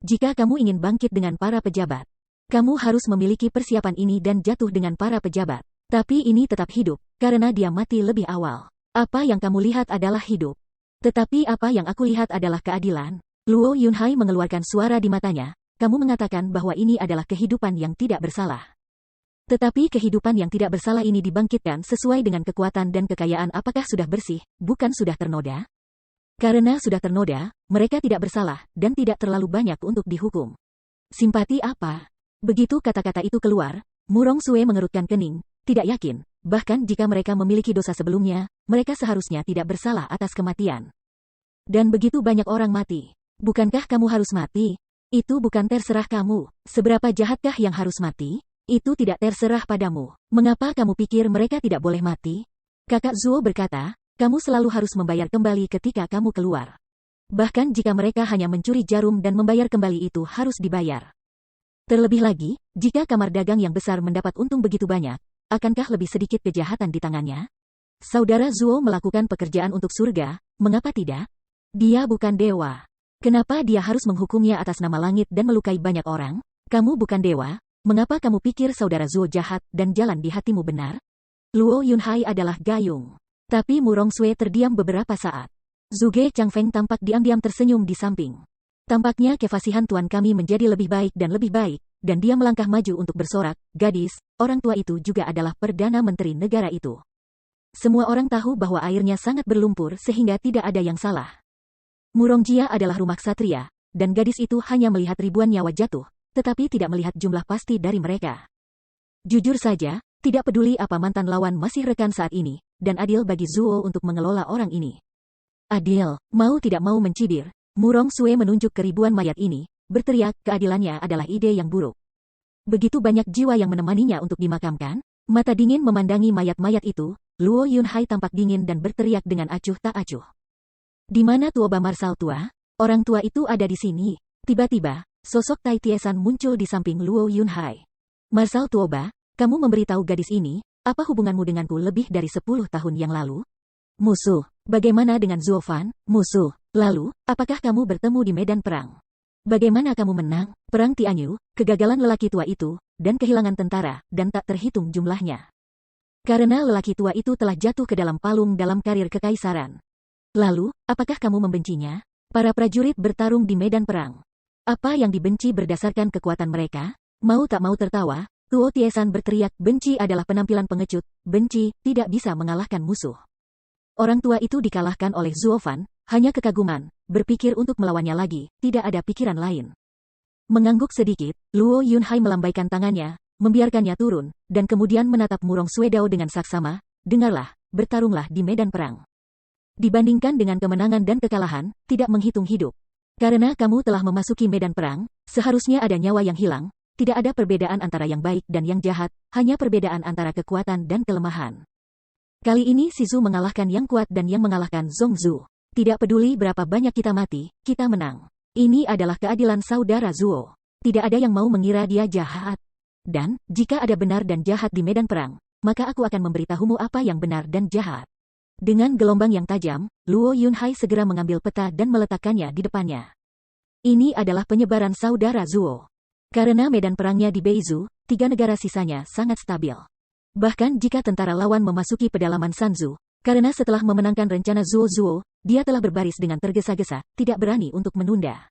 A: Jika kamu ingin bangkit dengan para pejabat, kamu harus memiliki persiapan ini dan jatuh dengan para pejabat. Tapi ini tetap hidup, karena dia mati lebih awal. Apa yang kamu lihat adalah hidup. Tetapi apa yang aku lihat adalah keadilan. Luo Yunhai mengeluarkan suara di matanya. Kamu mengatakan bahwa ini adalah kehidupan yang tidak bersalah. Tetapi kehidupan yang tidak bersalah ini dibangkitkan sesuai dengan kekuatan dan kekayaan. Apakah sudah bersih, bukan sudah ternoda? Karena sudah ternoda, mereka tidak bersalah, dan tidak terlalu banyak untuk dihukum. Simpati apa? Begitu kata-kata itu keluar, Murong Sue mengerutkan kening, tidak yakin, bahkan jika mereka memiliki dosa sebelumnya, mereka seharusnya tidak bersalah atas kematian. Dan begitu banyak orang mati. Bukankah kamu harus mati? Itu bukan terserah kamu. Seberapa jahatkah yang harus mati? Itu tidak terserah padamu. Mengapa kamu pikir mereka tidak boleh mati? Kakak Zuo berkata, kamu selalu harus membayar kembali ketika kamu keluar. Bahkan jika mereka hanya mencuri jarum dan membayar kembali itu harus dibayar. Terlebih lagi, jika kamar dagang yang besar mendapat untung begitu banyak, akankah lebih sedikit kejahatan di tangannya? Saudara Zuo melakukan pekerjaan untuk surga, mengapa tidak? Dia bukan dewa. Kenapa dia harus menghukumnya atas nama langit dan melukai banyak orang? Kamu bukan dewa. Mengapa kamu pikir saudara Zuo jahat dan jalan di hatimu benar? Luo Yunhai adalah gayung. Tapi Murong Sue terdiam beberapa saat. Zuge Changfeng tampak diam-diam tersenyum di samping. Tampaknya kefasihan tuan kami menjadi lebih baik, dan dia melangkah maju untuk bersorak, gadis, orang tua itu juga adalah Perdana Menteri negara itu. Semua orang tahu bahwa airnya sangat berlumpur sehingga tidak ada yang salah. Murong Jia adalah rumah ksatria, dan gadis itu hanya melihat ribuan nyawa jatuh, tetapi tidak melihat jumlah pasti dari mereka. Jujur saja, tidak peduli apa mantan lawan masih rekan saat ini, dan adil bagi Zuo untuk mengelola orang ini. Adil, mau tidak mau mencibir, Murong Sue menunjuk ke ribuan mayat ini, berteriak keadilannya adalah ide yang buruk. Begitu banyak jiwa yang menemaninya untuk dimakamkan. Mata dingin memandangi mayat-mayat itu, Luo Yunhai tampak dingin dan berteriak dengan acuh tak acuh. Di mana Tuoba Marsal tua? Orang tua itu ada di sini. Tiba-tiba, sosok Tai Tiesan muncul di samping Luo Yunhai. Marsal Tuoba, kamu memberitahu gadis ini, apa hubunganmu denganku lebih dari 10 tahun yang lalu? Musuh. Bagaimana dengan Zuo Fan? Musuh. Lalu, apakah kamu bertemu di medan perang? Bagaimana kamu menang? Perang Tianyu, kegagalan lelaki tua itu, dan kehilangan tentara, dan tak terhitung jumlahnya. Karena lelaki tua itu telah jatuh ke dalam palung dalam karir kekaisaran. Lalu, apakah kamu membencinya? Para prajurit bertarung di medan perang. Apa yang dibenci berdasarkan kekuatan mereka? Mau tak mau tertawa, Tuo Tiesan berteriak, benci adalah penampilan pengecut, benci tidak bisa mengalahkan musuh. Orang tua itu dikalahkan oleh Zuo Fan, hanya kekaguman, berpikir untuk melawannya lagi, tidak ada pikiran lain. Mengangguk sedikit, Luo Yunhai melambaikan tangannya, membiarkannya turun, dan kemudian menatap Murong Suedao dengan saksama, dengarlah, bertarunglah di medan perang. Dibandingkan dengan kemenangan dan kekalahan, tidak menghitung hidup. Karena kamu telah memasuki medan perang, seharusnya ada nyawa yang hilang, tidak ada perbedaan antara yang baik dan yang jahat, hanya perbedaan antara kekuatan dan kelemahan. Kali ini si Zhu mengalahkan yang kuat dan yang mengalahkan Zhong Zhu. Tidak peduli berapa banyak kita mati, kita menang. Ini adalah keadilan saudara Zuo. Tidak ada yang mau mengira dia jahat. Dan, jika ada benar dan jahat di medan perang, maka aku akan memberitahumu apa yang benar dan jahat. Dengan gelombang yang tajam, Luo Yunhai segera mengambil peta dan meletakkannya di depannya. Ini adalah penyebaran saudara Zuo. Karena medan perangnya di Beizu, 3 negara sisanya sangat stabil. Bahkan jika tentara lawan memasuki pedalaman Sanzu, karena setelah memenangkan rencana Zuo, dia telah berbaris dengan tergesa-gesa, tidak berani untuk menunda.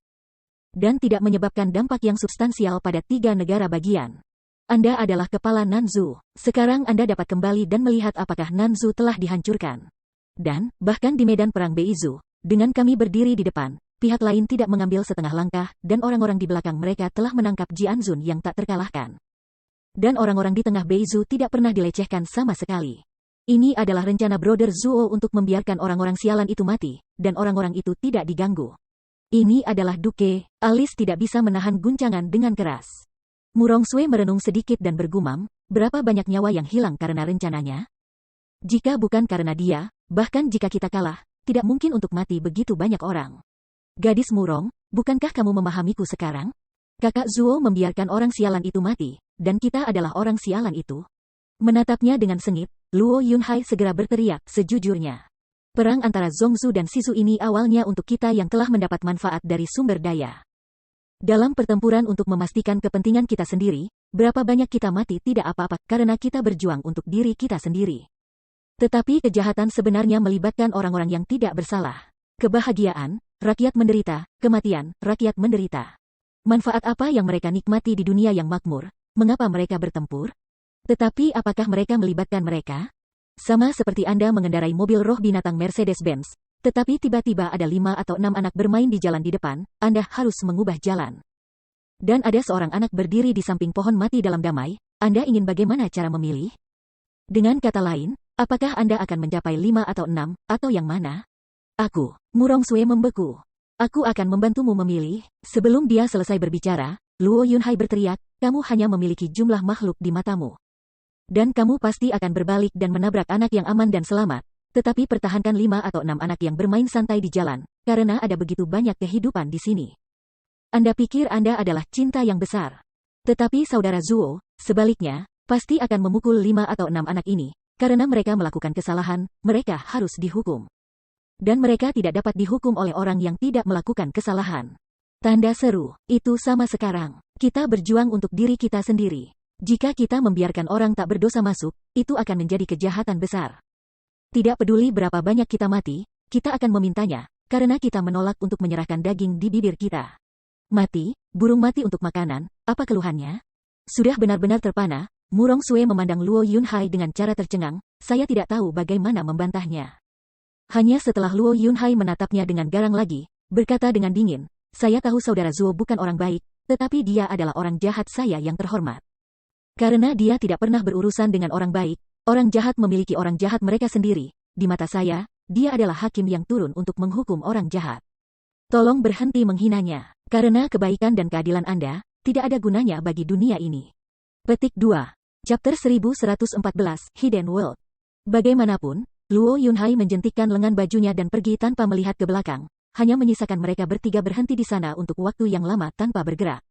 A: Dan tidak menyebabkan dampak yang substansial pada 3 negara bagian. Anda adalah kepala Nanzu. Sekarang Anda dapat kembali dan melihat apakah Nanzu telah dihancurkan. Dan, bahkan di medan perang Beizu, dengan kami berdiri di depan, pihak lain tidak mengambil setengah langkah, dan orang-orang di belakang mereka telah menangkap Jianzun yang tak terkalahkan. Dan orang-orang di tengah Beizu tidak pernah dilecehkan sama sekali. Ini adalah rencana Brother Zuo untuk membiarkan orang-orang sialan itu mati, dan orang-orang itu tidak diganggu. Ini adalah Duke, Alice tidak bisa menahan guncangan dengan keras. Murong Sui merenung sedikit dan bergumam, berapa banyak nyawa yang hilang karena rencananya? Jika bukan karena dia, bahkan jika kita kalah, tidak mungkin untuk mati begitu banyak orang. Gadis Murong, bukankah kamu memahamiku sekarang? Kakak Zuo membiarkan orang sialan itu mati, dan kita adalah orang sialan itu. Menatapnya dengan sengit, Luo Yunhai segera berteriak, sejujurnya. Perang antara Zhongzu dan Sisu ini awalnya untuk kita yang telah mendapat manfaat dari sumber daya. Dalam pertempuran untuk memastikan kepentingan kita sendiri, berapa banyak kita mati tidak apa-apa karena kita berjuang untuk diri kita sendiri. Tetapi kejahatan sebenarnya melibatkan orang-orang yang tidak bersalah. Kebahagiaan, rakyat menderita, kematian, rakyat menderita. Manfaat apa yang mereka nikmati di dunia yang makmur? Mengapa mereka bertempur? Tetapi apakah mereka melibatkan mereka? Sama seperti Anda mengendarai mobil roh binatang Mercedes-Benz, tetapi tiba-tiba ada 5 atau 6 anak bermain di jalan di depan, Anda harus mengubah jalan. Dan ada seorang anak berdiri di samping pohon mati dalam damai, Anda ingin bagaimana cara memilih? Dengan kata lain, apakah Anda akan mencapai 5 atau 6, atau yang mana? Aku, Murong Sui membeku. Aku akan membantumu memilih. Sebelum dia selesai berbicara, Luo Yunhai berteriak, kamu hanya memiliki jumlah makhluk di matamu. Dan kamu pasti akan berbalik dan menabrak anak yang aman dan selamat. Tetapi pertahankan 5 atau 6 anak yang bermain santai di jalan, karena ada begitu banyak kehidupan di sini. Anda pikir Anda adalah cinta yang besar. Tetapi saudara Zuo, sebaliknya, pasti akan memukul 5 atau 6 anak ini, karena mereka melakukan kesalahan, mereka harus dihukum. Dan mereka tidak dapat dihukum oleh orang yang tidak melakukan kesalahan. Tanda seru, itu sama sekarang. Kita berjuang untuk diri kita sendiri. Jika kita membiarkan orang tak berdosa masuk, itu akan menjadi kejahatan besar. Tidak peduli berapa banyak kita mati, kita akan memintanya, karena kita menolak untuk menyerahkan daging di bibir kita. Mati, burung mati untuk makanan, apa keluhannya? Sudah benar-benar terpana, Murong Sui memandang Luo Yunhai dengan cara tercengang, saya tidak tahu bagaimana membantahnya. Hanya setelah Luo Yunhai menatapnya dengan garang lagi, berkata dengan dingin, saya tahu saudara Zuo bukan orang baik, tetapi dia adalah orang jahat saya yang terhormat. Karena dia tidak pernah berurusan dengan orang baik, orang jahat memiliki orang jahat mereka sendiri. Di mata saya, dia adalah hakim yang turun untuk menghukum orang jahat. Tolong berhenti menghinanya. Karena kebaikan dan keadilan Anda, tidak ada gunanya bagi dunia ini. Petik 2. Chapter 1114, Hidden World. Bagaimanapun, Luo Yunhai menjentikkan lengan bajunya dan pergi tanpa melihat ke belakang, hanya menyisakan mereka bertiga berhenti di sana untuk waktu yang lama tanpa bergerak.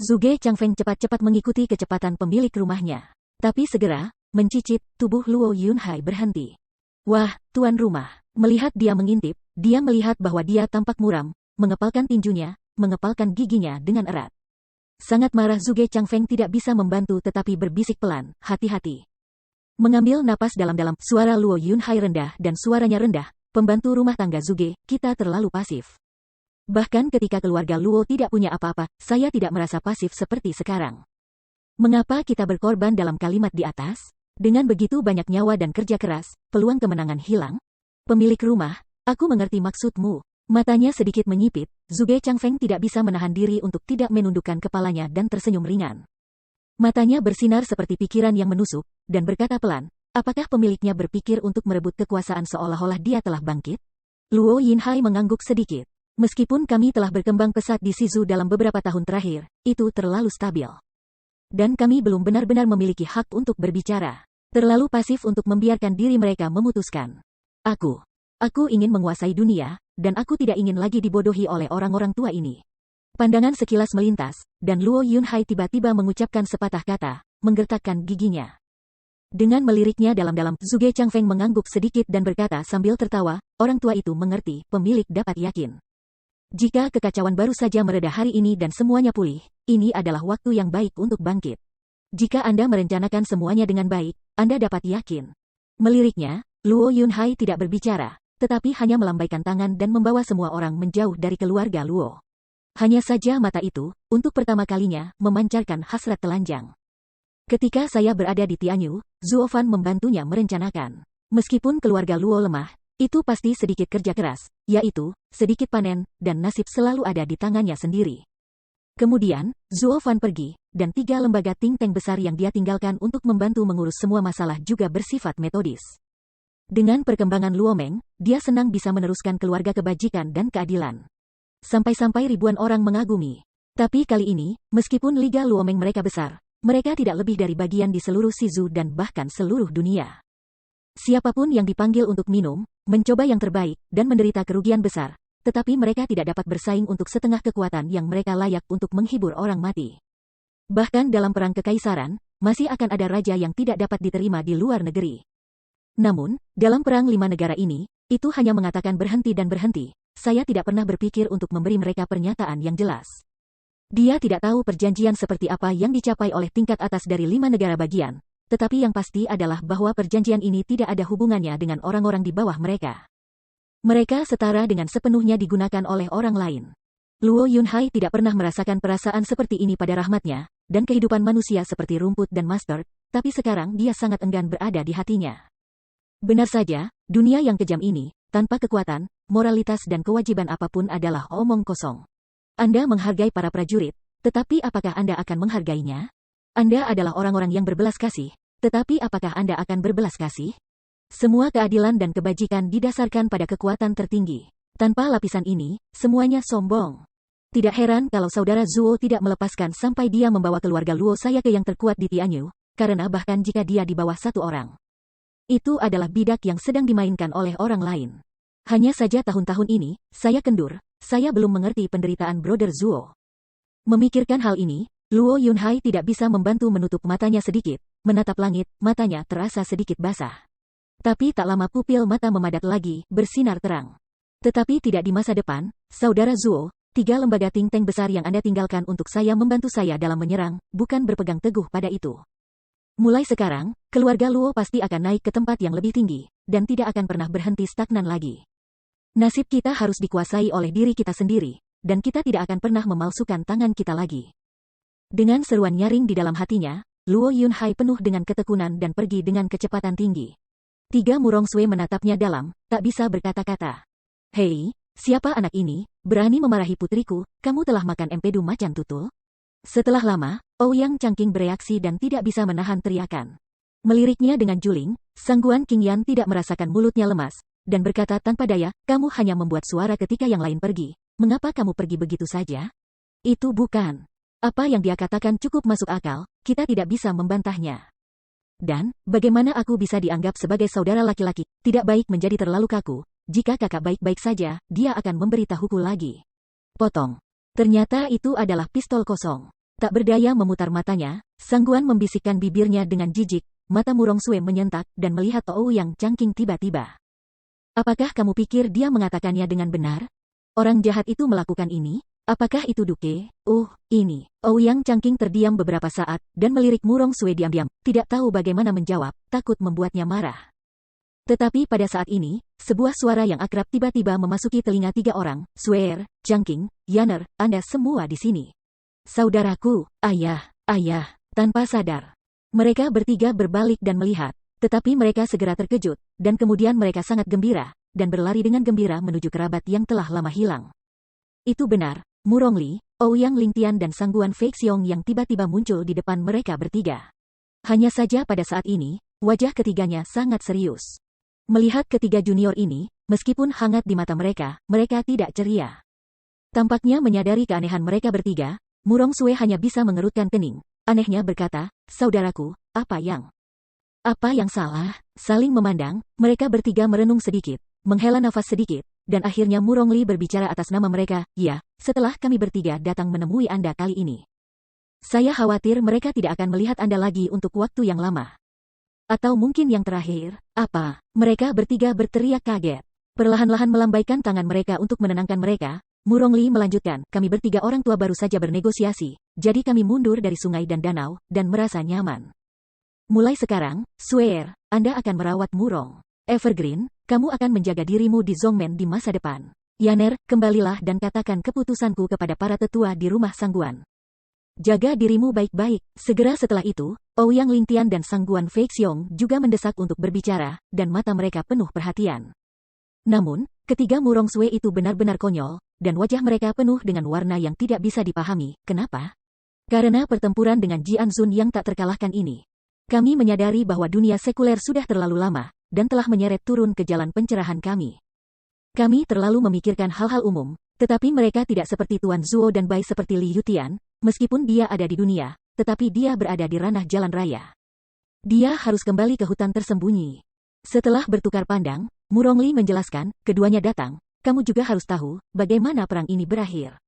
A: Zhuge Changfeng cepat-cepat mengikuti kecepatan pemilik rumahnya. Tapi segera, mencicit, tubuh Luo Yunhai berhenti. Wah, tuan rumah. Melihat dia mengintip, dia melihat bahwa dia tampak muram, mengepalkan tinjunya, mengepalkan giginya dengan erat. Sangat marah Zhuge Changfeng tidak bisa membantu tetapi berbisik pelan, hati-hati. Mengambil napas dalam-dalam, suara Luo Yunhai rendah dan suaranya rendah, pembantu rumah tangga Zhuge, kita terlalu pasif. Bahkan ketika keluarga Luo tidak punya apa-apa, saya tidak merasa pasif seperti sekarang. Mengapa kita berkorban dalam kalimat di atas? Dengan begitu banyak nyawa dan kerja keras, peluang kemenangan hilang? Pemilik rumah, aku mengerti maksudmu. Matanya sedikit menyipit, Zhuge Changfeng tidak bisa menahan diri untuk tidak menundukkan kepalanya dan tersenyum ringan. Matanya bersinar seperti pikiran yang menusuk, dan berkata pelan, apakah pemiliknya berpikir untuk merebut kekuasaan seolah-olah dia telah bangkit? Luo Yunhai mengangguk sedikit. Meskipun kami telah berkembang pesat di Shizu dalam beberapa tahun terakhir, itu terlalu stabil. Dan kami belum benar-benar memiliki hak untuk berbicara. Terlalu pasif untuk membiarkan diri mereka memutuskan. Aku ingin menguasai dunia, dan aku tidak ingin lagi dibodohi oleh orang-orang tua ini. Pandangan sekilas melintas, dan Luo Yunhai tiba-tiba mengucapkan sepatah kata, menggertakkan giginya. Dengan meliriknya dalam-dalam, Zhuge Changfeng mengangguk sedikit dan berkata sambil tertawa, orang tua itu mengerti, pemilik dapat yakin. Jika kekacauan baru saja mereda hari ini dan semuanya pulih, ini adalah waktu yang baik untuk bangkit. Jika Anda merencanakan semuanya dengan baik, Anda dapat yakin. Meliriknya, Luo Yunhai tidak berbicara, tetapi hanya melambaikan tangan dan membawa semua orang menjauh dari keluarga Luo. Hanya saja mata itu, untuk pertama kalinya, memancarkan hasrat telanjang. Ketika saya berada di Tianyu, Zuo Fan membantunya merencanakan. Meskipun keluarga Luo lemah, itu pasti sedikit kerja keras, yaitu, sedikit panen, dan nasib selalu ada di tangannya sendiri. Kemudian, Zuo Fan pergi, dan 3 lembaga think tank besar yang dia tinggalkan untuk membantu mengurus semua masalah juga bersifat metodis. Dengan perkembangan Luo Meng, dia senang bisa meneruskan keluarga kebajikan dan keadilan. Sampai-sampai ribuan orang mengagumi. Tapi kali ini, meskipun Liga Luo Meng mereka besar, mereka tidak lebih dari bagian di seluruh Shizu dan bahkan seluruh dunia. Siapapun yang dipanggil untuk minum, mencoba yang terbaik, dan menderita kerugian besar, tetapi mereka tidak dapat bersaing untuk setengah kekuatan yang mereka layak untuk menghibur orang mati. Bahkan dalam perang kekaisaran, masih akan ada raja yang tidak dapat diterima di luar negeri. Namun, dalam perang 5 negara ini, itu hanya mengatakan berhenti dan berhenti. Saya tidak pernah berpikir untuk memberi mereka pernyataan yang jelas. Dia tidak tahu perjanjian seperti apa yang dicapai oleh tingkat atas dari 5 negara bagian, tetapi yang pasti adalah bahwa perjanjian ini tidak ada hubungannya dengan orang-orang di bawah mereka. Mereka setara dengan sepenuhnya digunakan oleh orang lain. Luo Yunhai tidak pernah merasakan perasaan seperti ini pada rahmatnya, dan kehidupan manusia seperti rumput dan mustard, tapi sekarang dia sangat enggan berada di hatinya. Benar saja, dunia yang kejam ini, tanpa kekuatan, moralitas dan kewajiban apapun adalah omong kosong. Anda menghargai para prajurit, tetapi apakah Anda akan menghargainya? Anda adalah orang-orang yang berbelas kasih, tetapi apakah Anda akan berbelas kasih? Semua keadilan dan kebajikan didasarkan pada kekuatan tertinggi. Tanpa lapisan ini, semuanya sombong. Tidak heran kalau saudara Zuo tidak melepaskan sampai dia membawa keluarga Luo saya ke yang terkuat di Tianyu, karena bahkan jika dia di bawah 1 orang. Itu adalah bidak yang sedang dimainkan oleh orang lain. Hanya saja tahun-tahun ini, saya kendur, saya belum mengerti penderitaan Brother Zuo. Memikirkan hal ini, Luo Yunhai tidak bisa membantu menutup matanya sedikit, menatap langit, matanya terasa sedikit basah. Tapi tak lama pupil mata memadat lagi, bersinar terang. Tetapi tidak di masa depan, saudara Zuo, 3 lembaga think tank besar yang Anda tinggalkan untuk saya membantu saya dalam menyerang, bukan berpegang teguh pada itu. Mulai sekarang, keluarga Luo pasti akan naik ke tempat yang lebih tinggi, dan tidak akan pernah berhenti stagnan lagi. Nasib kita harus dikuasai oleh diri kita sendiri, dan kita tidak akan pernah memalsukan tangan kita lagi. Dengan seruan nyaring di dalam hatinya, Luo Yunhai penuh dengan ketekunan dan pergi dengan kecepatan tinggi. 3 Murong Sui menatapnya dalam, tak bisa berkata-kata. Hei, siapa anak ini, berani memarahi putriku, kamu telah makan empedu macan tutul? Setelah lama, Ouyang Changqing bereaksi dan tidak bisa menahan teriakan. Meliriknya dengan juling, Sangguan Qingyan tidak merasakan mulutnya lemas, dan berkata tanpa daya, kamu hanya membuat suara ketika yang lain pergi. Mengapa kamu pergi begitu saja? Itu bukan. Apa yang dia katakan cukup masuk akal, kita tidak bisa membantahnya. Dan, bagaimana aku bisa dianggap sebagai saudara laki-laki, tidak baik menjadi terlalu kaku, jika kakak baik-baik saja, dia akan memberitahuku lagi. Potong. Ternyata itu adalah pistol kosong. Tak berdaya memutar matanya, Sangguan membisikkan bibirnya dengan jijik, mata Murong Sue menyentak, dan melihat Ouyang Changqing tiba-tiba. Apakah kamu pikir dia mengatakannya dengan benar? Orang jahat itu melakukan ini? Apakah itu Duke? Ini. Ouyang Changqing terdiam beberapa saat, dan melirik Murong Sue diam-diam, tidak tahu bagaimana menjawab, takut membuatnya marah. Tetapi pada saat ini, sebuah suara yang akrab tiba-tiba memasuki telinga tiga orang, Sue, Changqing, Yaner, Anda semua di sini. Saudaraku, ayah. Tanpa sadar. Mereka bertiga berbalik dan melihat, tetapi mereka segera terkejut, dan kemudian mereka sangat gembira, dan berlari dengan gembira menuju kerabat yang telah lama hilang. Itu benar, Murong Li, Ouyang Lingtian dan Sangguan Fei Xiong yang tiba-tiba muncul di depan mereka bertiga. Hanya saja pada saat ini, wajah ketiganya sangat serius. Melihat ketiga junior ini, meskipun hangat di mata mereka tidak ceria. Tampaknya menyadari keanehan mereka bertiga, Murong Sue hanya bisa mengerutkan kening. Anehnya berkata, saudaraku, apa yang salah? Saling memandang, mereka bertiga merenung sedikit, menghela nafas sedikit, dan akhirnya Murong Li berbicara atas nama mereka, ya, setelah kami bertiga datang menemui Anda kali ini. Saya khawatir mereka tidak akan melihat Anda lagi untuk waktu yang lama. Atau mungkin yang terakhir, apa? Mereka bertiga berteriak kaget. Perlahan-lahan melambaikan tangan mereka untuk menenangkan mereka, Murong Li melanjutkan, kami bertiga orang tua baru saja bernegosiasi, jadi kami mundur dari sungai dan danau, dan merasa nyaman. Mulai sekarang, Swear, Anda akan merawat Murong. Evergreen, kamu akan menjaga dirimu di Zongmen di masa depan. Yaner, kembalilah dan katakan keputusanku kepada para tetua di rumah Sangguan. Jaga dirimu baik-baik. Segera setelah itu, Ouyang Lingtian dan Sangguan Fei Xiong juga mendesak untuk berbicara, dan mata mereka penuh perhatian. Namun, ketiga Murong Sue itu benar-benar konyol, dan wajah mereka penuh dengan warna yang tidak bisa dipahami. Kenapa? Karena pertempuran dengan Jian Zun yang tak terkalahkan ini. Kami menyadari bahwa dunia sekuler sudah terlalu lama, dan telah menyeret turun ke jalan pencerahan kami. Kami terlalu memikirkan hal-hal umum, tetapi mereka tidak seperti Tuan Zuo dan Bai seperti Li Yutian, meskipun dia ada di dunia, tetapi dia berada di ranah jalan raya. Dia harus kembali ke hutan tersembunyi. Setelah bertukar pandang, Murong Li menjelaskan, keduanya datang, kamu juga harus tahu, bagaimana perang ini berakhir.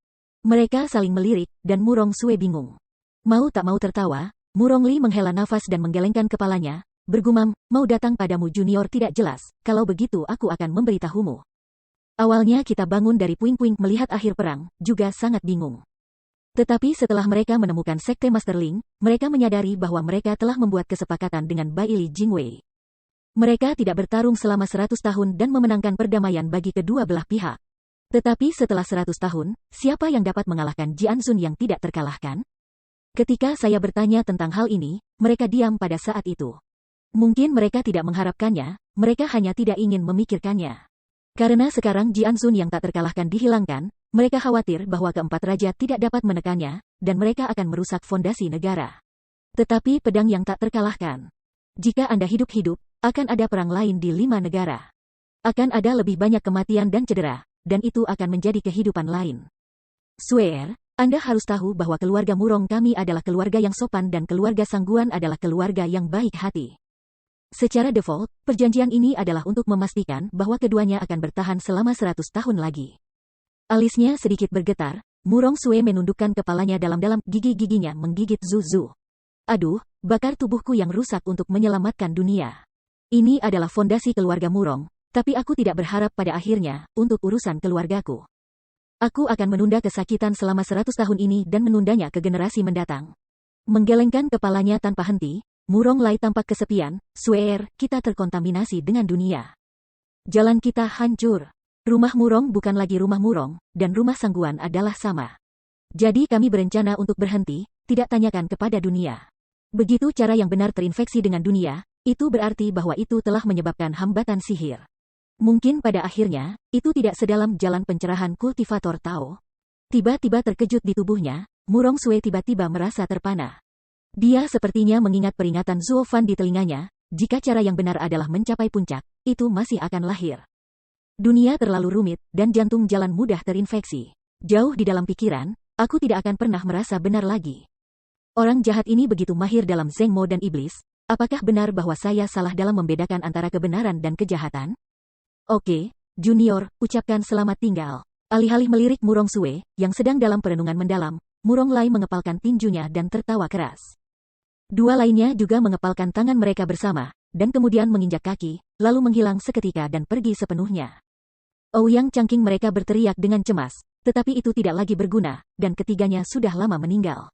A: Mereka saling melirik, dan Murong Sue bingung. Mau tak mau tertawa, Murong Li menghela nafas dan menggelengkan kepalanya, bergumam, mau datang padamu junior tidak jelas, kalau begitu aku akan memberitahumu. Awalnya kita bangun dari puing-puing melihat akhir perang, juga sangat bingung. Tetapi setelah mereka menemukan Sekte Masterling, mereka menyadari bahwa mereka telah membuat kesepakatan dengan Bai Li Jingwei. Mereka tidak bertarung selama 100 tahun dan memenangkan perdamaian bagi kedua belah pihak. Tetapi setelah 100 tahun, siapa yang dapat mengalahkan Jian Zun yang tidak terkalahkan? Ketika saya bertanya tentang hal ini, mereka diam pada saat itu. Mungkin mereka tidak mengharapkannya, mereka hanya tidak ingin memikirkannya. Karena sekarang Jian Zun yang tak terkalahkan dihilangkan, mereka khawatir bahwa keempat raja tidak dapat menekannya, dan mereka akan merusak fondasi negara. Tetapi pedang yang tak terkalahkan. Jika Anda hidup-hidup, akan ada perang lain di 5 negara. Akan ada lebih banyak kematian dan cedera, dan itu akan menjadi kehidupan lain. Swear, Anda harus tahu bahwa keluarga Murong kami adalah keluarga yang sopan dan keluarga Sangguan adalah keluarga yang baik hati. Secara default, perjanjian ini adalah untuk memastikan bahwa keduanya akan bertahan selama 100 tahun lagi. Alisnya sedikit bergetar, Murong Sue menundukkan kepalanya dalam-dalam, gigi-giginya menggigit Zuzu. Aduh, bakar tubuhku yang rusak untuk menyelamatkan dunia. Ini adalah fondasi keluarga Murong, tapi aku tidak berharap pada akhirnya, untuk urusan keluargaku. Aku akan menunda kesakitan selama 100 tahun ini dan menundanya ke generasi mendatang. Menggelengkan kepalanya tanpa henti, Murong Lai tampak kesepian, Swear, kita terkontaminasi dengan dunia. Jalan kita hancur. Rumah Murong bukan lagi rumah Murong, dan rumah Sangguan adalah sama. Jadi kami berencana untuk berhenti, tidak tanyakan kepada dunia. Begitu cara yang benar terinfeksi dengan dunia, itu berarti bahwa itu telah menyebabkan hambatan sihir. Mungkin pada akhirnya, itu tidak sedalam jalan pencerahan kultivator Tao. Tiba-tiba terkejut di tubuhnya, Murong Sue tiba-tiba merasa terpana. Dia sepertinya mengingat peringatan Zuo Fan di telinganya, jika cara yang benar adalah mencapai puncak, itu masih akan lahir. Dunia terlalu rumit, dan jantung jalan mudah terinfeksi. Jauh di dalam pikiran, aku tidak akan pernah merasa benar lagi. Orang jahat ini begitu mahir dalam Zhengmo dan iblis, apakah benar bahwa saya salah dalam membedakan antara kebenaran dan kejahatan? Oke, Junior, ucapkan selamat tinggal. Alih-alih melirik Murong Sue, yang sedang dalam perenungan mendalam, Murong Lai mengepalkan tinjunya dan tertawa keras. Dua lainnya juga mengepalkan tangan mereka bersama, dan kemudian menginjak kaki, lalu menghilang seketika dan pergi sepenuhnya. Ouyang Changqing mereka berteriak dengan cemas, tetapi itu tidak lagi berguna, dan ketiganya sudah lama meninggal.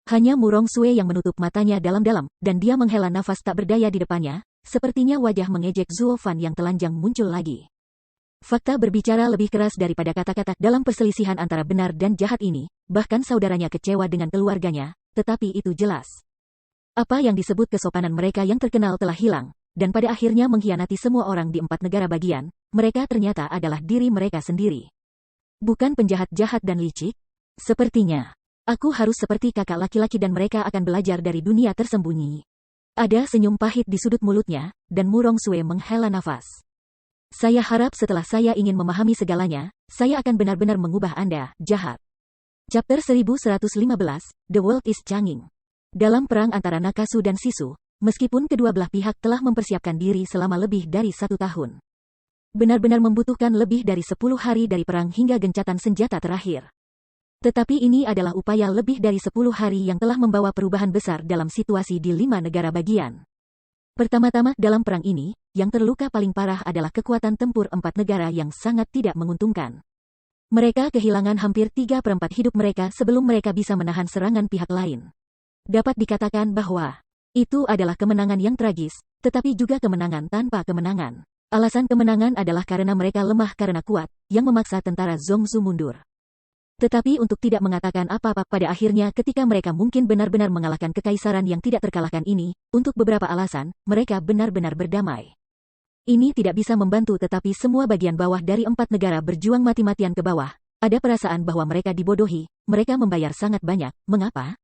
A: Hanya Murong Sue yang menutup matanya dalam-dalam, dan dia menghela nafas tak berdaya di depannya, sepertinya wajah mengejek Zuo Fan yang telanjang muncul lagi. Fakta berbicara lebih keras daripada kata-kata dalam perselisihan antara benar dan jahat ini, bahkan saudaranya kecewa dengan keluarganya, tetapi itu jelas. Apa yang disebut kesopanan mereka yang terkenal telah hilang, dan pada akhirnya mengkhianati semua orang di 4 negara bagian, mereka ternyata adalah diri mereka sendiri. Bukan penjahat jahat dan licik? Sepertinya, aku harus seperti kakak laki-laki dan mereka akan belajar dari dunia tersembunyi. Ada senyum pahit di sudut mulutnya, dan Murong Sue menghela nafas. Saya harap setelah saya ingin memahami segalanya, saya akan benar-benar mengubah Anda, jahat. Chapter 1115, The World is Changing. Dalam perang antara Nakasu dan Sisu, meskipun kedua belah pihak telah mempersiapkan diri selama lebih dari 1 tahun. Benar-benar membutuhkan lebih dari 10 hari dari perang hingga gencatan senjata terakhir. Tetapi ini adalah upaya lebih dari 10 hari yang telah membawa perubahan besar dalam situasi di 5 negara bagian. Pertama-tama dalam perang ini, yang terluka paling parah adalah kekuatan tempur 4 negara yang sangat tidak menguntungkan. Mereka kehilangan hampir 3/4 hidup mereka sebelum mereka bisa menahan serangan pihak lain. Dapat dikatakan bahwa itu adalah kemenangan yang tragis, tetapi juga kemenangan tanpa kemenangan. Alasan kemenangan adalah karena mereka lemah karena kuat, yang memaksa tentara Zongzu mundur. Tetapi untuk tidak mengatakan apa-apa pada akhirnya ketika mereka mungkin benar-benar mengalahkan kekaisaran yang tidak terkalahkan ini, untuk beberapa alasan, mereka benar-benar berdamai. Ini tidak bisa membantu tetapi semua bagian bawah dari 4 negara berjuang mati-matian ke bawah. Ada perasaan bahwa mereka dibodohi, mereka membayar sangat banyak, mengapa?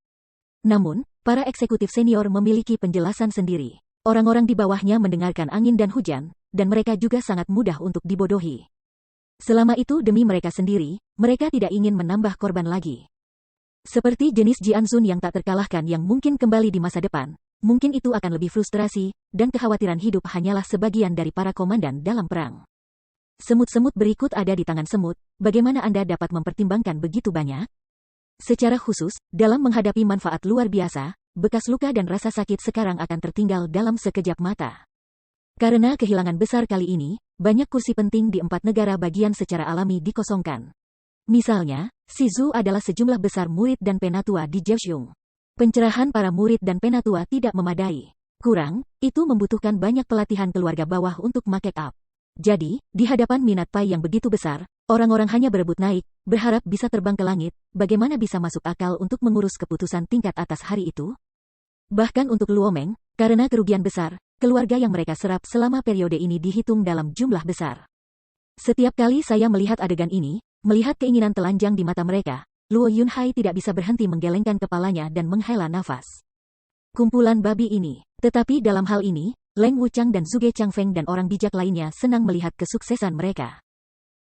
A: Namun, para eksekutif senior memiliki penjelasan sendiri. Orang-orang di bawahnya mendengarkan angin dan hujan, dan mereka juga sangat mudah untuk dibodohi. Selama itu demi mereka sendiri, mereka tidak ingin menambah korban lagi. Seperti jenis Jianzun yang tak terkalahkan yang mungkin kembali di masa depan, mungkin itu akan lebih frustrasi, dan kekhawatiran hidup hanyalah sebagian dari para komandan dalam perang. Semut-semut berikut ada di tangan semut, bagaimana Anda dapat mempertimbangkan begitu banyak? Secara khusus, dalam menghadapi manfaat luar biasa, bekas luka dan rasa sakit sekarang akan tertinggal dalam sekejap mata. Karena kehilangan besar kali ini, banyak kursi penting di 4 negara bagian secara alami dikosongkan. Misalnya, Shizu adalah sejumlah besar murid dan penatua di Jeoxiong. Pencerahan para murid dan penatua tidak memadai. Kurang, itu membutuhkan banyak pelatihan keluarga bawah untuk make up. Jadi, di hadapan minat pai yang begitu besar, orang-orang hanya berebut naik, berharap bisa terbang ke langit, bagaimana bisa masuk akal untuk mengurus keputusan tingkat atas hari itu? Bahkan untuk Luomeng, karena kerugian besar, keluarga yang mereka serap selama periode ini dihitung dalam jumlah besar. Setiap kali saya melihat adegan ini, melihat keinginan telanjang di mata mereka, Luo Yunhai tidak bisa berhenti menggelengkan kepalanya dan menghela nafas. Kumpulan babi ini. Tetapi dalam hal ini, Leng Wuchang dan Zhuge Changfeng dan orang bijak lainnya senang melihat kesuksesan mereka.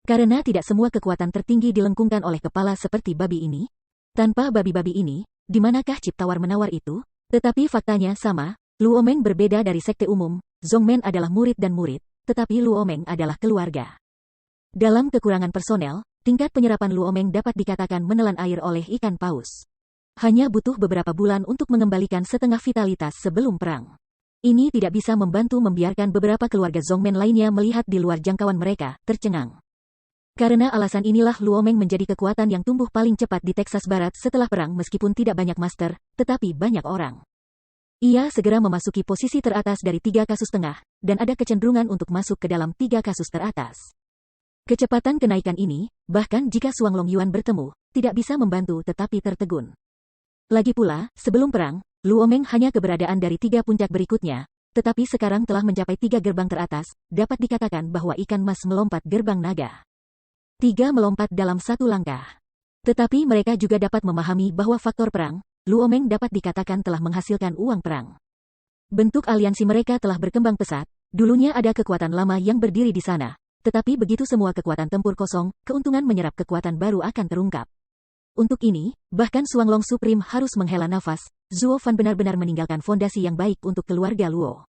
A: Karena tidak semua kekuatan tertinggi dilengkungkan oleh kepala seperti babi ini. Tanpa babi-babi ini, di manakah cip tawar-menawar itu? Tetapi faktanya sama, Luomeng berbeda dari sekte umum, Zongmen adalah murid dan murid, tetapi Luomeng adalah keluarga. Dalam kekurangan personel, tingkat penyerapan Luomeng dapat dikatakan menelan air oleh ikan paus. Hanya butuh beberapa bulan untuk mengembalikan setengah vitalitas sebelum perang. Ini tidak bisa membantu membiarkan beberapa keluarga Zongmen lainnya melihat di luar jangkauan mereka, tercengang. Karena alasan inilah Luomeng menjadi kekuatan yang tumbuh paling cepat di Texas Barat setelah perang meskipun tidak banyak master, tetapi banyak orang. Ia segera memasuki posisi teratas dari 3 kasus tengah, dan ada kecenderungan untuk masuk ke dalam 3 kasus teratas. Kecepatan kenaikan ini, bahkan jika Suang Long Yuan bertemu, tidak bisa membantu tetapi tertegun. Lagi pula, sebelum perang, Luomeng hanya keberadaan dari 3 puncak berikutnya, tetapi sekarang telah mencapai 3 gerbang teratas, dapat dikatakan bahwa ikan mas melompat gerbang naga. 3 melompat dalam 1 langkah. Tetapi mereka juga dapat memahami bahwa faktor perang, Luomeng dapat dikatakan telah menghasilkan uang perang. Bentuk aliansi mereka telah berkembang pesat, dulunya ada kekuatan lama yang berdiri di sana, tetapi begitu semua kekuatan tempur kosong, keuntungan menyerap kekuatan baru akan terungkap. Untuk ini, bahkan Xuanglong Supreme harus menghela nafas. Zuo Fan benar-benar meninggalkan fondasi yang baik untuk keluarga Luo.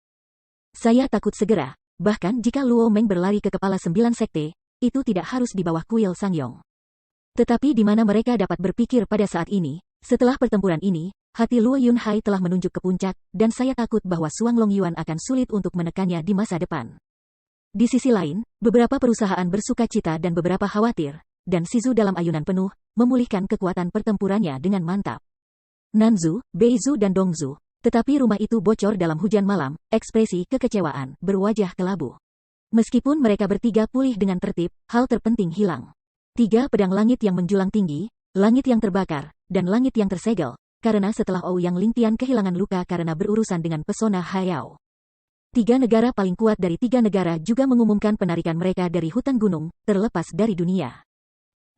A: Saya takut segera, bahkan jika Luo Meng berlari ke kepala 9 sekte, itu tidak harus di bawah kuil Sangyong. Tetapi di mana mereka dapat berpikir pada saat ini, setelah pertempuran ini, hati Luo Yunhai telah menunjuk ke puncak, dan saya takut bahwa Xuanglong Yuan akan sulit untuk menekannya di masa depan. Di sisi lain, beberapa perusahaan bersuka cita dan beberapa khawatir, dan Shizu dalam ayunan penuh, memulihkan kekuatan pertempurannya dengan mantap. Nanzu, Beizu dan Dongzu, tetapi rumah itu bocor dalam hujan malam, ekspresi kekecewaan berwajah kelabu. Meskipun mereka bertiga pulih dengan tertib, hal terpenting hilang. 3 pedang langit yang menjulang tinggi, langit yang terbakar, dan langit yang tersegel, karena setelah Ouyang Lingtian kehilangan luka karena berurusan dengan pesona Hayao. 3 negara paling kuat dari 3 negara juga mengumumkan penarikan mereka dari hutan gunung, terlepas dari dunia.